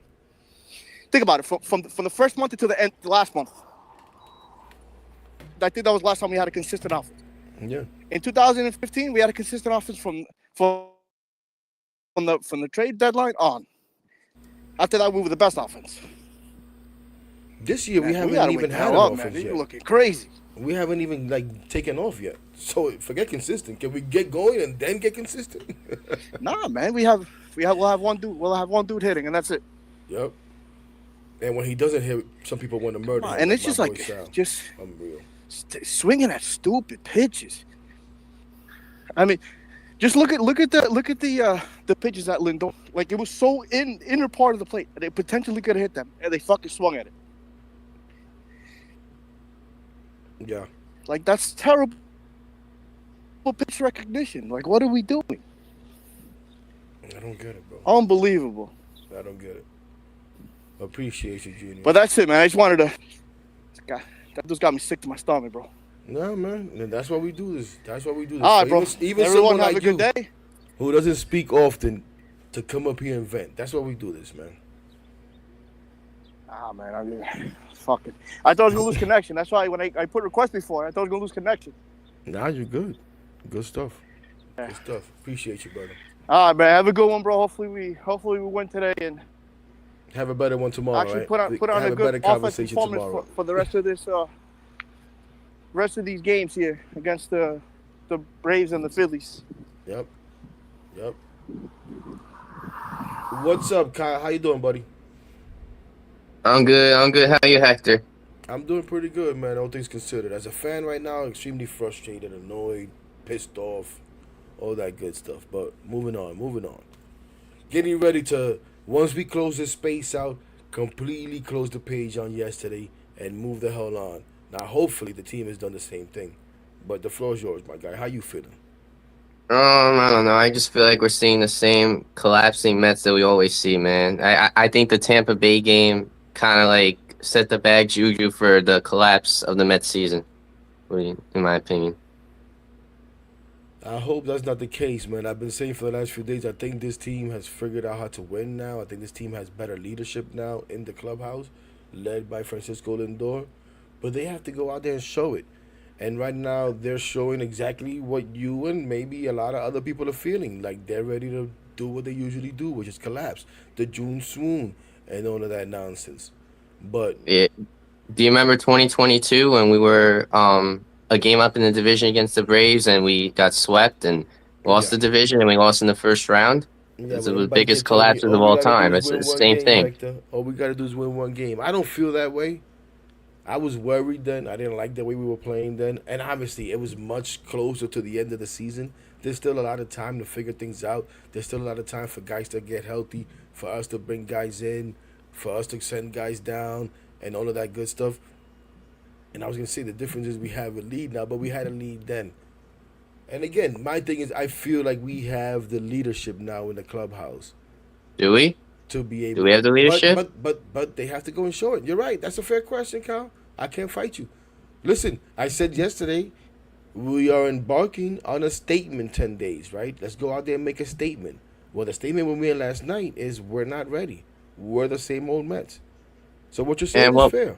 Think about it. From the first month until the end, the last month. I think that was the last time we had a consistent offense. yeah, In 2015, we had a consistent offense from the trade deadline on. After that, we were the best offense. this year we Man, haven't gotta even wake the had an hell up, man. offense You're yet. looking crazy. We haven't even taken off yet. So forget consistent. Can we get going and then get consistent? Nah, man. We'll have one dude. We'll have one dude hitting, and that's it. Yep. And when he doesn't hit, some people want to murder him. And it's my just boy like Sal. just Unreal. swinging at stupid pitches. I mean, just look at the pitches at Lindor. Like it was so inner part of the plate, they potentially could have hit them, and they fucking swung at it. Yeah. Like that's terrible pitch recognition. Like what are we doing? I don't get it, bro. Unbelievable. I don't get it. Appreciate you, Junior. But that's it, man. I just wanted to. God, that just got me sick to my stomach, bro. No, man. And that's why we do this. That's why we do this. All right, So bro. even Everyone someone have like a good you, day. who doesn't speak often, to come up here and vent. That's why we do this, man. Ah, man. I mean, fuck it. I thought I was gonna lose connection. That's why when I put request before, I thought I was gonna lose connection. Nah, you're good. Good stuff. Yeah. Good stuff. Appreciate you, brother. All right, man. Have a good one, bro. Hopefully we win today and Have a better one tomorrow. actually right? put on Have a good better offensive conversation performance tomorrow. for the rest of these games here against the Braves and the Phillies. Yep. What's up, Kyle? How you doing, buddy? I'm good. How are you, Hector? I'm doing pretty good, man. All things considered. As a fan right now, extremely frustrated, annoyed, pissed off, all that good stuff. But moving on. Getting ready to, once we close this space out, completely close the page on yesterday and move the hell on. Now, hopefully, the team has done the same thing. But the floor is yours, my guy. How you feeling? I don't know. I just feel like we're seeing the same collapsing Mets that we always see, man. I think the Tampa Bay game kind of set the bad juju for the collapse of the Mets season, in my opinion. I hope that's not the case, man. I've been saying for the last few days, I think this team has figured out how to win now. I think this team has better leadership now in the clubhouse, led by Francisco Lindor. But they have to go out there and show it. And right now, they're showing exactly what you and maybe a lot of other people are feeling. Like they're ready to do what they usually do, which is collapse. The June swoon and all of that nonsense. But Do you remember 2022 when we were a game up in the division against the Braves and we got swept and lost Yeah. the division and we lost in the first round? yeah, It's but the everybody biggest kept telling me, collapses of we all gotta do time. is It's win the one same game, thing. Hector. All we got to do is win one game. I don't feel that way. I was worried then. I didn't like the way we were playing then. And obviously, it was much closer to the end of the season. There's still a lot of time to figure things out. There's still a lot of time for guys to get healthy, for us to bring guys in, for us to send guys down, and all of that good stuff. And I was going to say the difference is we have a lead now, but we had a lead then. And again, my thing is, I feel like we have the leadership now in the clubhouse Do we? to be Do able we to. have the But leadership? but but but they have to go and show it. You're right. That's a fair question, Kyle. I can't fight you. Listen, I said yesterday we are embarking on a statement 10 days. Right? Let's go out there and make a statement. Well, the statement we made last night is we're not ready. We're the same old Mets. So what you're saying And is well, fair.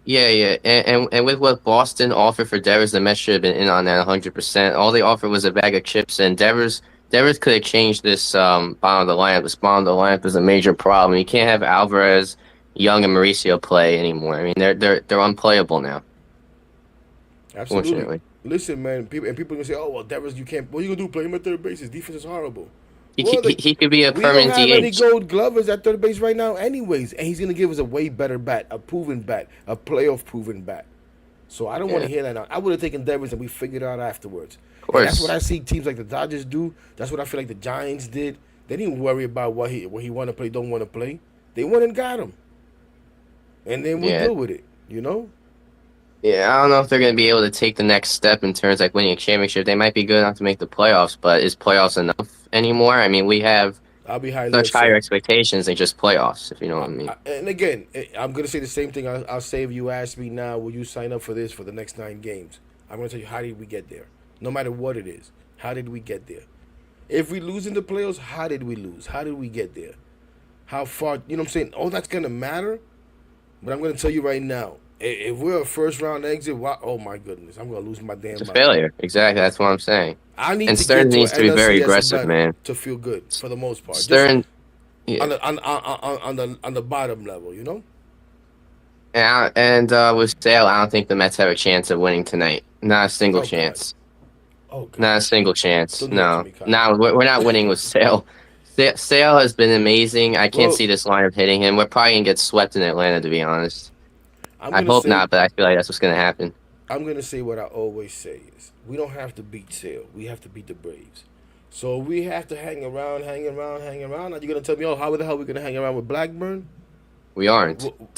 yeah, yeah, and with what Boston offered for Devers, the Mets should have been in on that 100%. All they offered was a bag of chips, and Devers could have changed this bottom of the lineup. This bottom of the lineup is a major problem. You can't have Alvarez, Young, and Mauricio play anymore. I mean, they're unplayable now. Absolutely. Fortunately, Listen, man. People are gonna say, "Oh, well, Devers, you can't. What are you gonna do? Play him at third base? His defense is horrible." he Well, he, he he could be a we don't permanent have any DH. Gold Glovers at third base right now, anyways, and he's gonna give us a way better bat, a proven bat, a playoff proven bat. So I don't want Yeah, to hear that now. I would have taken Devers and we figured it out afterwards. of And that's what course. I see teams like the Dodgers do. That's what I feel like the Giants did. They didn't worry about what he want to play, don't want to play. They went and got him, and then we'll Yeah, deal with it. You know. yeah. I don't know if they're going to be able to take the next step in terms of like winning a championship. They might be good enough to make the playoffs, but is playoffs enough anymore? I mean, we have I'll be highly such higher upset. expectations than just playoffs, if you know what I mean. And again, I'm gonna say the same thing. I'll say if you ask me now, will you sign up for this for the next 9 games? I'm gonna tell you how did we get there. No matter what it is, how did we get there? If we lose in the playoffs, how did we lose? How did we get there? How far? You know what I'm saying? All that's gonna matter. But I'm gonna tell you right now, if we're a first round exit, oh my goodness, I'm gonna lose my It's damn a mind. failure. Exactly. That's what I'm saying. I need And to get Stearns to needs an to be very NLCS aggressive, better man. to feel good for the most part. Just Stern, yeah. on the bottom level, you know. And with Sale, I don't think the Mets have a chance of winning tonight. Not a single Oh God. chance. Oh God. Not a single chance. Don't do that to No. me, Kyle. No, we're not winning with Sale. Sale has been amazing. I can't Well, see this lineup hitting him. We're probably going to get swept in Atlanta, to be honest. I'm I gonna hope say not, but I feel like that's what's going to happen. I'm gonna say what I always say is we don't have to beat Sale. We have to beat the Braves. So we have to hang around, hang around, hang around. Are you gonna tell me, oh, how the hell are we gonna hang around with Blackburn? We aren't. We'll,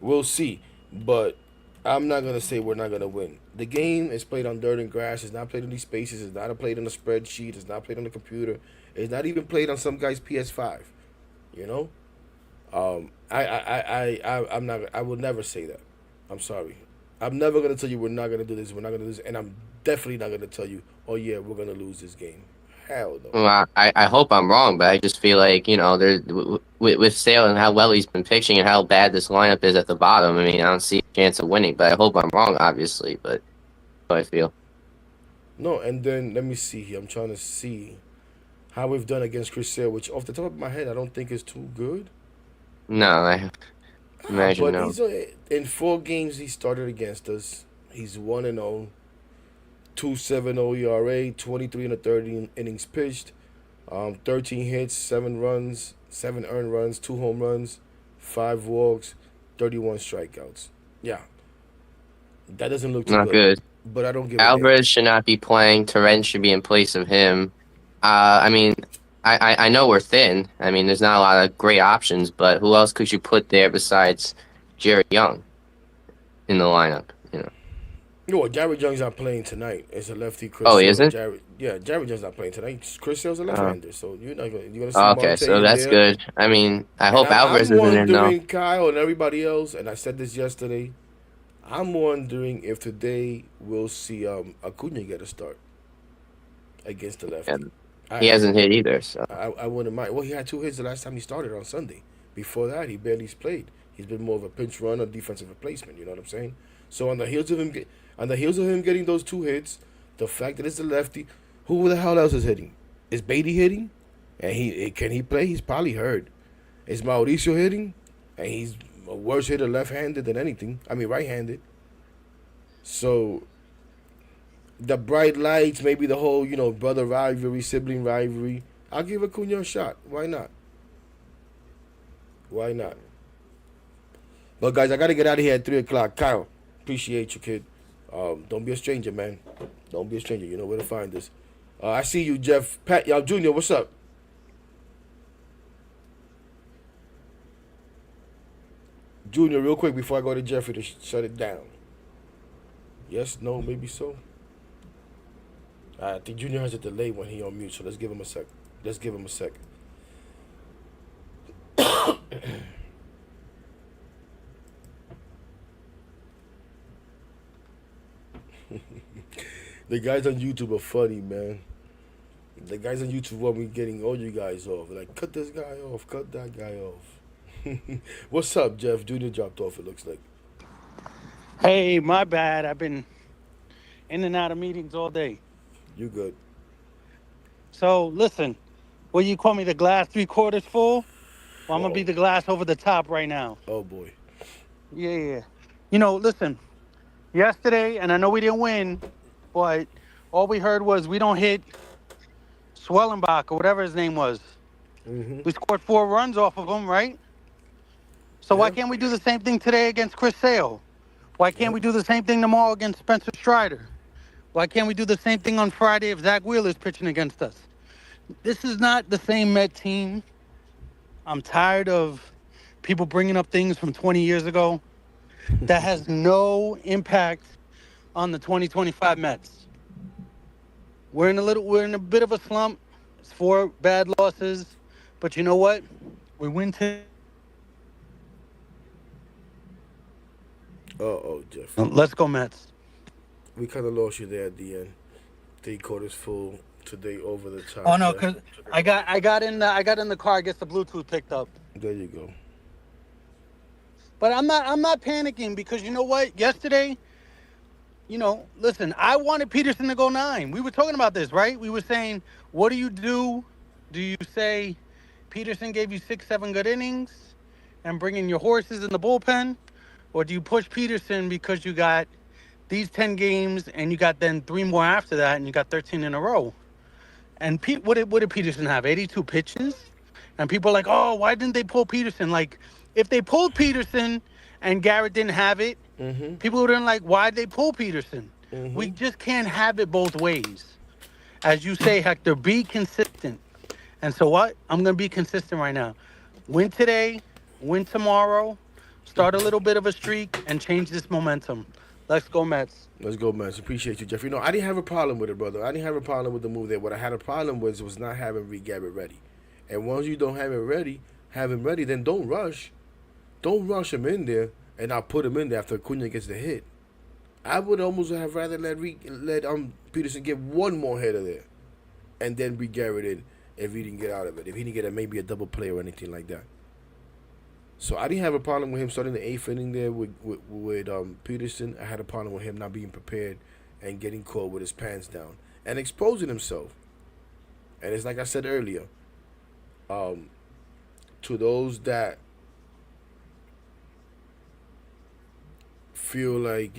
we'll see. But I'm not gonna say we're not gonna win. The game is played on dirt and grass. It's not played in these spaces. It's not played on a spreadsheet. It's not played on the computer. It's not even played on some guy's PS5. You know. I'm not. I will never say that. I'm sorry. I'm never gonna tell you we're not gonna do this. We're not gonna do this, and I'm definitely not gonna tell you, oh yeah, we're gonna lose this game. Hell no. Well, I hope I'm wrong, but I just feel like, there with Sale and how well he's been pitching and how bad this lineup is at the bottom. I mean, I don't see a chance of winning, but I hope I'm wrong, obviously. But that's how I feel. No, and then let me see here. I'm trying to see how we've done against Chris Sale, which off the top of my head, I don't think is too good. No, I imagine But no. he's in 4 games he started against us. He's 1-0, 2.70 ERA, 23 and a 30 innings pitched, 13 hits, 7 runs, 7 earned runs, 2 home runs, 5 walks, 31 strikeouts. Yeah, that doesn't look too Not good. good. But I don't give a damn. Alvarez should not be playing. Torrens should be in place of him. I mean, I know we're thin. I mean, there's not a lot of great options, but who else could you put there besides Jerry Young in the lineup? No, Jared Young's not playing tonight. It's a lefty. Chris Oh, he Sale. isn't? Jared Young's not playing tonight. Chris Sale's a left-hander, so you're gonna see Okay, Marte so in that's there. good. I mean, I And hope Alvarez I'm isn't in though. wondering, Kyle and everybody else, and I said this yesterday. I'm wondering if today we'll see Acuna get a start against the lefty. And I, he I, hasn't hit either, so I wouldn't mind. Well, he had 2 hits the last time he started on Sunday. Before that, he barely played. He's been more of a pinch runner, defensive replacement. You know what I'm saying? So on the heels of him getting those 2 hits, the fact that it's a lefty, who the hell else is hitting? Is Beatty hitting? And can he play? He's probably hurt. Is Mauricio hitting? And he's a worse hitter left-handed than anything. I mean, right-handed. So the bright lights, maybe the whole, brother rivalry, sibling rivalry. I'll give Acuna a shot. Why not? Why not? But guys, I gotta get out of here at 3 o'clock. Kyle, appreciate you, kid. Don't be a stranger, man. Don't be a stranger. You know where to find us. I see you, Jeff. Pat, y'all, Junior, what's up? Junior, real quick before I go to Jeffrey to shut it down. Yes, no, maybe so. I think Junior has a delay when he on mute, so let's give him a sec. Let's give him a sec. The guys on YouTube are funny, man. The guys on YouTube want me getting all you guys off. Like, cut this guy off, cut that guy off. What's up, Jeff? Junior dropped off, it looks like. Hey, my bad. I've been in and out of meetings all day. You good. So listen, will you call me the glass 3/4 full? Well, I'm gonna be Whoa. the glass over the top right now. Oh, boy. Yeah. Listen, yesterday, and I know we didn't win, but all we heard was we don't hit Swellenbach or whatever his name was. Mm-hmm. We scored 4 runs off of him, right? So why Yeah. can't we do the same thing today against Chris Sale? Why can't Yep. we do the same thing tomorrow against Spencer Strider? Why can't we do the same thing on Friday if Zach Wheeler's pitching against us? This is not the same Met team. I'm tired of people bringing up things from 20 years ago that has no impact on the 2025 Mets. We're in a bit of a slump. It's 4 bad losses, but you know what? We win today. Uh-oh, Jeff. Let's go Mets. We kind of lost you there at the end. 3/4 full today over the top. Oh no, Jeff. cause I got in the car. I guess the Bluetooth picked up. There you go. But I'm not panicking because you know what? Yesterday, listen, I wanted Peterson to go 9. We were talking about this, right? We were saying, what do you do? Do you say Peterson gave you 6, 7 good innings and bring in your horses in the bullpen? Or do you push Peterson because you got these 10 games and you got then 3 more after that and you got 13 in a row? And what did Peterson have? 82 pitches? And people are like, oh, why didn't they pull Peterson? Like, if they pulled Peterson and Garrett didn't have it, Mm-hmm. people would have been like, why'd they pull Peterson? Mm-hmm. We just can't have it both ways. As you say, Hector, be consistent. And so what? I'm going to be consistent right now. Win today, win tomorrow, start a little bit of a streak, and change this momentum. Let's go, Mets. Let's go, man. Appreciate you, Jeff. I didn't have a problem with it, brother. I didn't have a problem with the move there. What I had a problem with was not having Reed Garrett ready. And once you don't have him ready, then don't rush. Don't rush him in there and not put him in there after Acuna gets the hit. I would almost have rather let Peterson get one more hitter there and then Reed Garrett in if he didn't get out of it. If he didn't get maybe a double play or anything like that. So I didn't have a problem with him starting the 8th inning there with Peterson. I had a problem with him not being prepared and getting caught with his pants down and exposing himself. And it's like I said earlier, to those that feel like,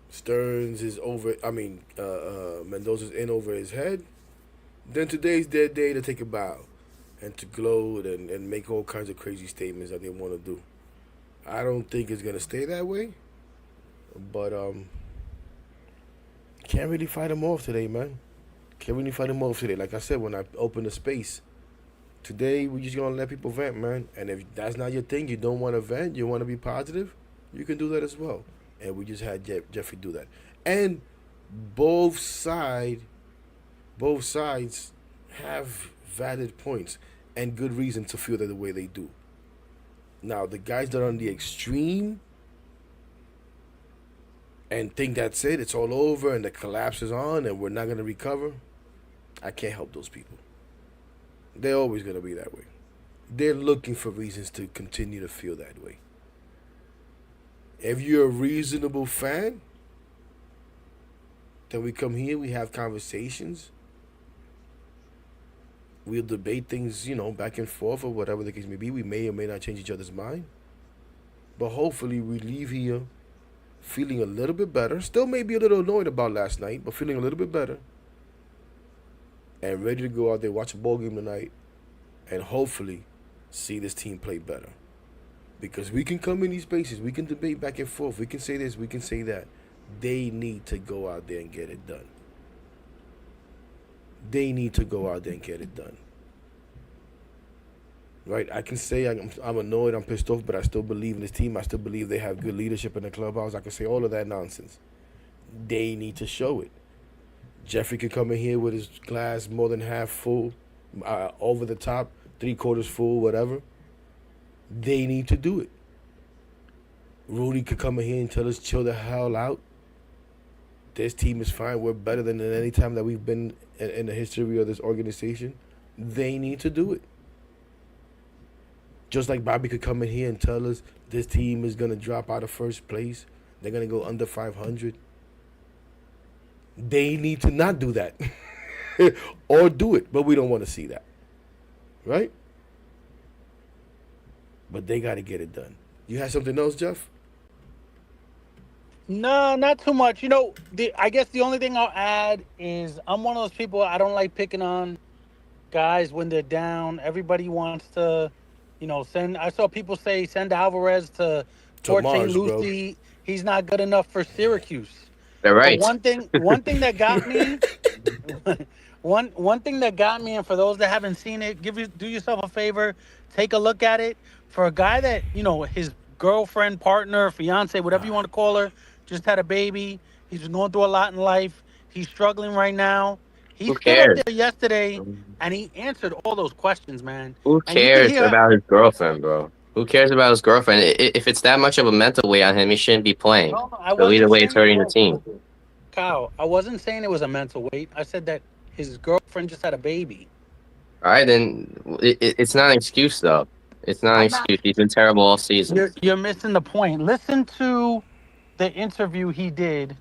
Stearns is over, Mendoza's in over his head, then today's their day to take a bow and to gloat and make all kinds of crazy statements that they want to do. I don't think it's going to stay that way, but can't really fight him off today, man. Can't really fight him off today. Like I said, when I opened the space, today we're just going to let people vent, man. And if that's not your thing, you don't want to vent, you want to be positive, you can do that as well. And we just had Jeffrey do that. And both sides have valid points and good reason to feel that the way they do. Now, the guys that are on the extreme and think that's it, it's all over and the collapse is on and we're not going to recover, I can't help those people. They're always going to be that way. They're looking for reasons to continue to feel that way. If you're a reasonable fan, then we come here, we have conversations. We'll debate things, back and forth or whatever the case may be. We may or may not change each other's mind. But hopefully we leave here feeling a little bit better. Still maybe a little annoyed about last night, but feeling a little bit better. And ready to go out there, watch a ball game tonight, and hopefully see this team play better. Because we can come in these spaces, we can debate back and forth, we can say this, we can say that. They need to go out there and get it done. They need to go out there and get it done. Right? I can say I'm annoyed, I'm pissed off, but I still believe in this team. I still believe they have good leadership in the clubhouse. I can say all of that nonsense. They need to show it. Jeffrey could come in here with his glass more than half full, over the top, 3/4 full, whatever. They need to do it. Rudy could come in here and tell us chill the hell out. This team is fine. We're better than any time that we've been in the history of this organization. They need to do it. Just like Bobby could come in here and tell us this team is going to drop out of first place. They're going to go under 500. They need to not do that. Or do it, but we don't want to see that. Right? But they got to get it done. You have something else, Jeff? No, not too much. You know, I guess the only thing I'll add is I'm one of those people, I don't like picking on guys when they're down. Everybody wants to, send. I saw people say send Alvarez to Port St. Mars, bro. Lucie. He's not good enough for Syracuse. They're But right. one thing that got me, one thing that got me, and for those that haven't seen it, do yourself a favor, take a look at it. For a guy that his girlfriend, partner, fiance, whatever you want to call her, just had a baby. He's been going through a lot in life. He's struggling right now. He Who stood up cares? there yesterday and he answered all those questions, man. Who And you can cares hear, about his girlfriend, bro? Who cares about his girlfriend? If it's that much of a mental weight on him, he shouldn't be playing. no, I So either wasn't way, it's saying, hurting the team. Kyle, I wasn't saying it was a mental weight. I said that his girlfriend just had a baby. All right, then it's not an excuse, though. It's not an I'm not. excuse. He's been terrible all season. You're missing the point. Listen to the interview he did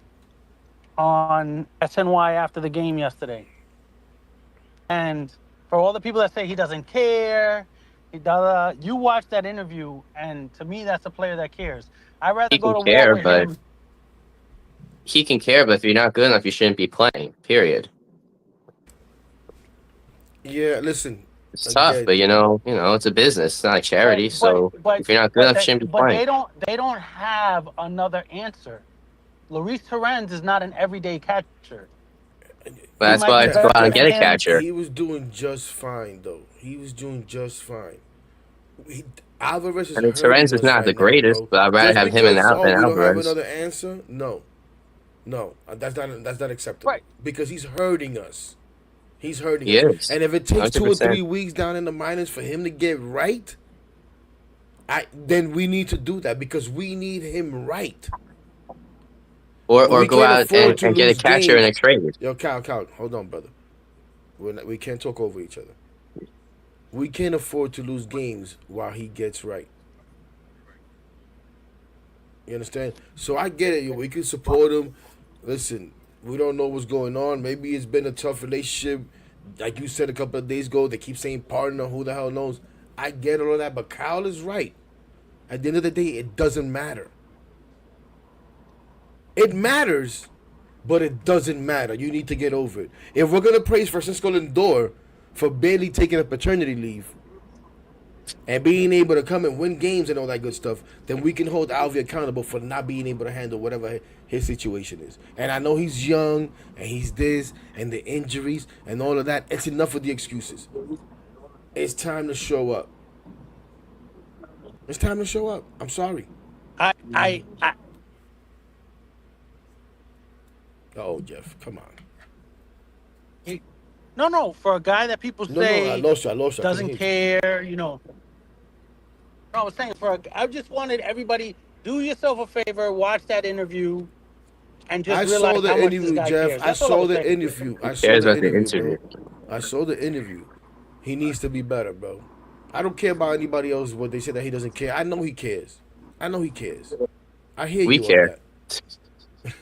on SNY after the game yesterday. And for all the people that say he doesn't care, you watch that interview, and to me, that's a player that cares. I'd rather He go can to war care, with but him. he can care, but if you're not good enough, you shouldn't be playing. Period. Yeah, listen. It's tough, Again, but it's a business. It's not a charity. So But if you're not good enough, you shouldn't be but playing. they don't have another answer. Luis Torrens is not an everyday catcher. But that's might why be it's go better out and than get a him. catcher. he was doing just fine, though. He was doing just fine. Alvarez is I mean, hurting Torrens is us not right the now, greatest, bro. but I'd rather Just have him because than we don't have Alvarez. another answer, no, that's not acceptable. Right. Because he's hurting us. He's hurting He us. is. And if it takes 2 or 100%. 3 weeks down in the minors for him to get right, then we need to do that because we need him right. Or We go can't out afford to and get a lose catcher in a games. trade. Yo, Cal, hold on, brother. We can't talk over each other. We can't afford to lose games while he gets right. You understand? So I get it. We can support him. Listen, we don't know what's going on. Maybe it's been a tough relationship. Like you said a couple of days ago, they keep saying partner. Who the hell knows? I get all of that, but Kyle is right. At the end of the day, it doesn't matter. It matters, but it doesn't matter. You need to get over it. If we're gonna praise Francisco Lindor for barely taking a paternity leave and being able to come and win games and all that good stuff, then we can hold Alvy accountable for not being able to handle whatever his situation is. And I know he's young and he's this and the injuries and all of that. It's enough of the excuses. It's time to show up. It's time to show up. I'm sorry. I Oh, Jeff, come on. no, for a guy that people No, say I lost you. I doesn't couldn't hear care, No, I was saying I just wanted everybody, do yourself a favor, watch that interview, and just I realize saw the how much this interview, guy Jeff. cares. I That's all saw was the saying. interview. I saw Cares the about the interview, interview. bro. I saw the interview. He needs to be better, bro. I don't care about anybody else, what they say that he doesn't care. I know he cares. I hear We you care. on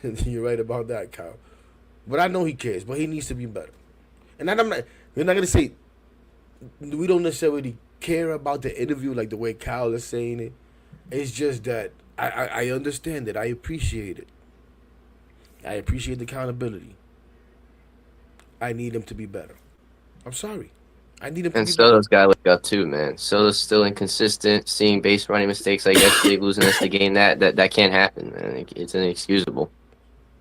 that. You're right about that, Kyle. But I know he cares, but he needs to be better. And we're not gonna say we don't necessarily care about the interview like the way Kyle is saying it. It's just that I understand it. I appreciate it. I appreciate the accountability. I need him to be better. I'm sorry. I need him to And be better. Soto's got to wake up too, man. Soto's still inconsistent, seeing base running mistakes like yesterday, losing us the game. That can't happen, man. It's inexcusable.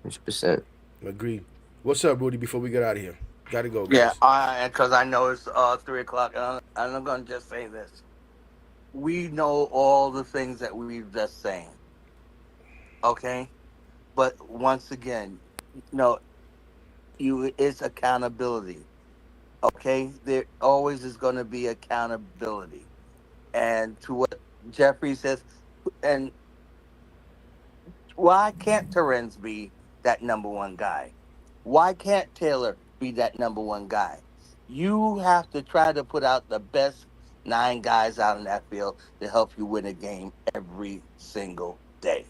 100%. Agreed. What's up, Rudy? Before we get out of here, gotta go, Yeah, guys. because I know it's 3 o'clock, and I'm going to just say this. We know all the things that we've just saying, okay? But once again, you it's accountability. Okay, there always is going to be accountability. And to what Jeffrey says, and why can't Terrence be that number one guy? Why can't Taylor be that number one guy? You have to try to put out the best nine guys out in that field to help you win a game every single day.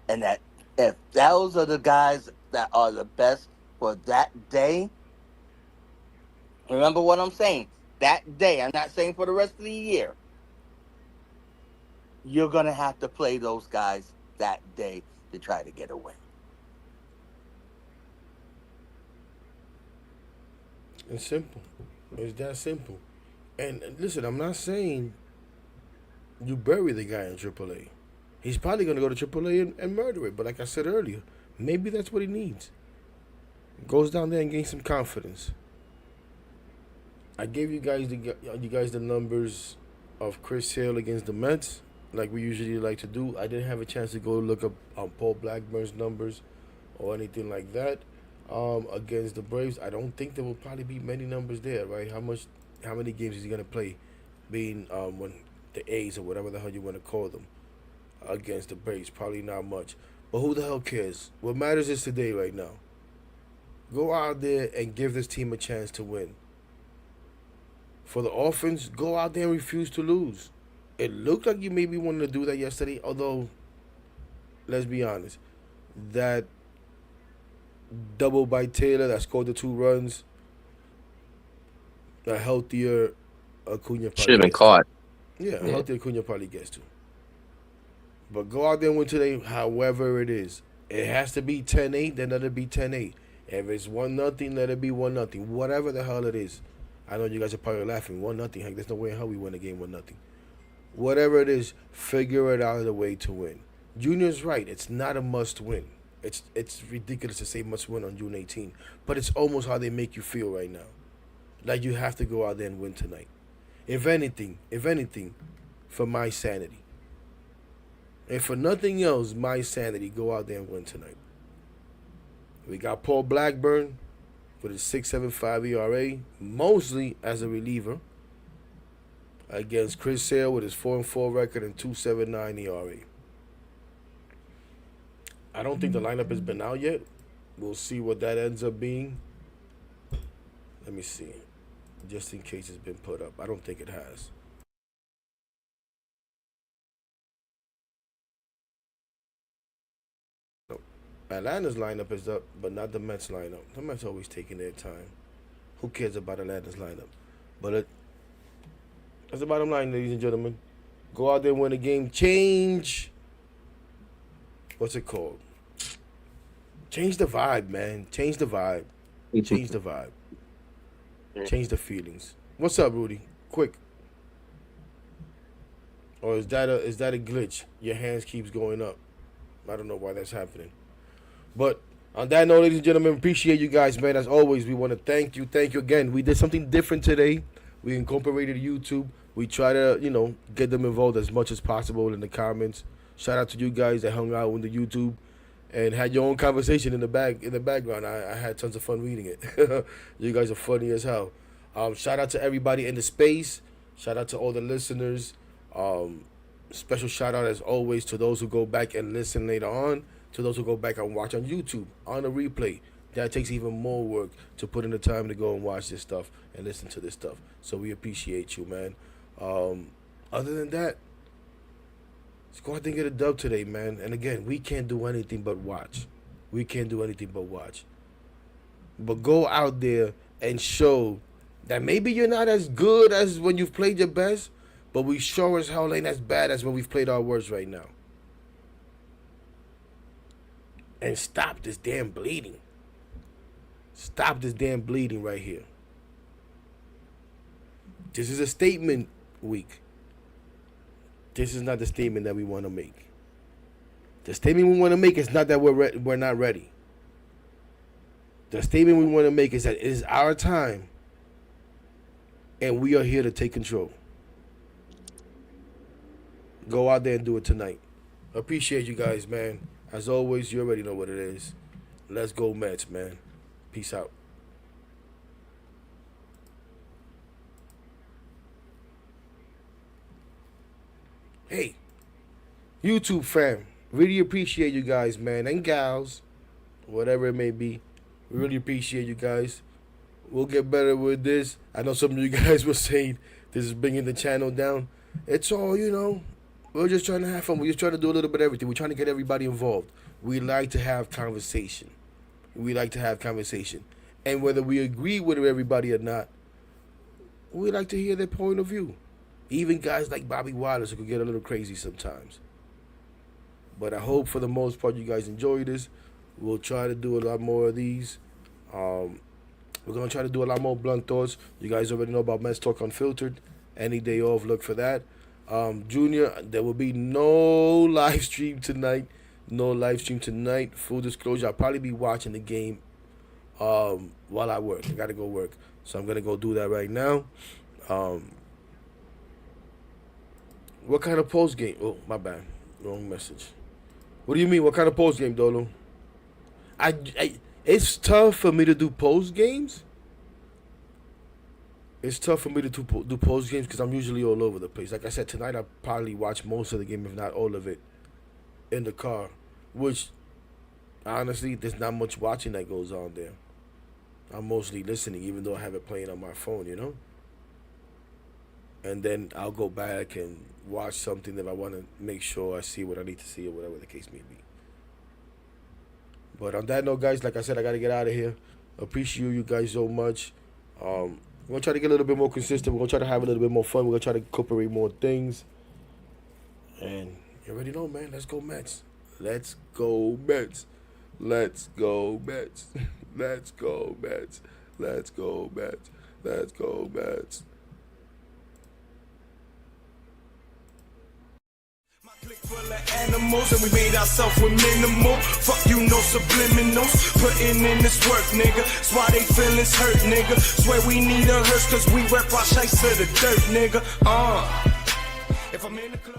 And that if those are the guys that are the best for that day, remember what I'm saying. That day, I'm not saying for the rest of the year, you're going to have to play those guys that day to try to get a win. It's simple. It's that simple. And listen, I'm not saying you bury the guy in AAA. He's probably going to go to AAA and murder it. But like I said earlier, maybe that's what he needs. Goes down there and gains some confidence. I gave you guys the numbers of Chris Sale against the Mets, like we usually like to do. I didn't have a chance to go look up Paul Blackburn's numbers or anything like that. Against the Braves, I don't think there will probably be many numbers there, right? How many games is he gonna play, being when the A's or whatever the hell you want to call them against the Braves? Probably not much. But who the hell cares? What matters is today, right now. Go out there and give this team a chance to win. For the offense, go out there and refuse to lose. It looked like you maybe wanted to do that yesterday, although, let's be honest, that double by Taylor that scored the 2 runs, a healthier Acuna Should probably have been gets to. caught. Yeah, a Yeah. healthier Acuna probably gets to. But go out there and win today, however it is. It has to be 10-8, then let it be 10-8. If it's 1-0, let it be 1-0. Whatever the hell it is. I know you guys are probably laughing. 1-0. Heck, there's no way in hell we win a game 1-0. Whatever it is, figure it out a way to win. Junior's right. It's not a must win. It's ridiculous to say must win on June 18th. But it's almost how they make you feel right now. Like you have to go out there and win tonight. If anything, for my sanity. And for nothing else, my sanity, go out there and win tonight. We got Paul Blackburn with his 6.75 ERA, mostly as a reliever, against Chris Sale with his 4-4 record and 2.79 ERA. I don't think the lineup has been out yet. We'll see what that ends up being. Let me see. Just in case it's been put up. I don't think it has. Atlanta's lineup is up, but not the Mets lineup. The Mets always taking their time. Who cares about Atlanta's lineup? But that's the bottom line, ladies and gentlemen. Go out there and win a game. Change. What's it called? Change the vibe, man. Change the vibe. Change the vibe. Change the feelings. What's up, Rudy? Quick. Or is that a glitch? Your hands keeps going up. I don't know why that's happening. But on that note, ladies and gentlemen, appreciate you guys, man. As always, we want to thank you again. We did something different today. We incorporated YouTube. We try to, get them involved as much as possible in the comments. Shout out to you guys that hung out on the YouTube and had your own conversation in the background. I had tons of fun reading it. You guys are funny as hell. Shout out to everybody in the space. Shout out to all the listeners. Special shout out as always to those who go back and listen later on. To those who go back and watch on YouTube on a replay. That takes even more work to put in the time to go and watch this stuff and listen to this stuff. So we appreciate you, man. Other than that, let's go out and get a dub today, man. And again, we can't do anything but watch. We can't do anything but watch. But go out there and show that maybe you're not as good as when you've played your best, but we sure as hell ain't as bad as when we've played our worst right now. And stop this damn bleeding. Stop this damn bleeding right here. This is a statement week. This is not the statement that we want to make. The statement we want to make is not that we're not ready. The statement we want to make is that it is our time, and we are here to take control. Go out there and do it tonight. Appreciate you guys, man. As always, you already know what it is. Let's go Mets, man. Peace out. Hey, YouTube fam, really appreciate you guys, man, and gals, whatever it may be. We really appreciate you guys. We'll get better with this. I know some of you guys were saying this is bringing the channel down. It's all, we're just trying to have fun. We're just trying to do a little bit of everything. We're trying to get everybody involved. We like to have conversation. And whether we agree with everybody or not, we like to hear their point of view. Even guys like Bobby Wallace who could get a little crazy sometimes. But I hope for the most part you guys enjoy this. We'll try to do a lot more of these. We're going to try to do a lot more blunt thoughts. You guys already know about Mets Talk Unfiltered. Any day off, look for that. Junior, there will be no live stream tonight. Full disclosure, I'll probably be watching the game while I work. I got to go work. So I'm going to go do that right now. What kind of post game? Oh, my bad. Wrong message. What do you mean? What kind of post game, Dolo? It's tough for me to do post games. It's tough for me to do post games because I'm usually all over the place. Like I said, tonight I'll probably watch most of the game, if not all of it, in the car. Which, honestly, there's not much watching that goes on there. I'm mostly listening, even though I have it playing on my phone, And then I'll go back and watch something if I want to make sure I see what I need to see or whatever the case may be. But on that note, guys, like I said, I got to get out of here. Appreciate you guys so much. We're going to try to get a little bit more consistent. We're going to try to have a little bit more fun. We're going to try to incorporate more things. And you already know, man. Let's go Mets. Let's go Mets. Let's go Mets. Let's go Mets. Let's go Mets. Let's go Mets. Click full of animals and we made ourselves with minimal. Fuck you, no subliminals. Putting in this work, nigga. That's why they feelings hurt, nigga. Swear we need a hearse cause we rep our shites to the dirt, nigga. If I'm in the club.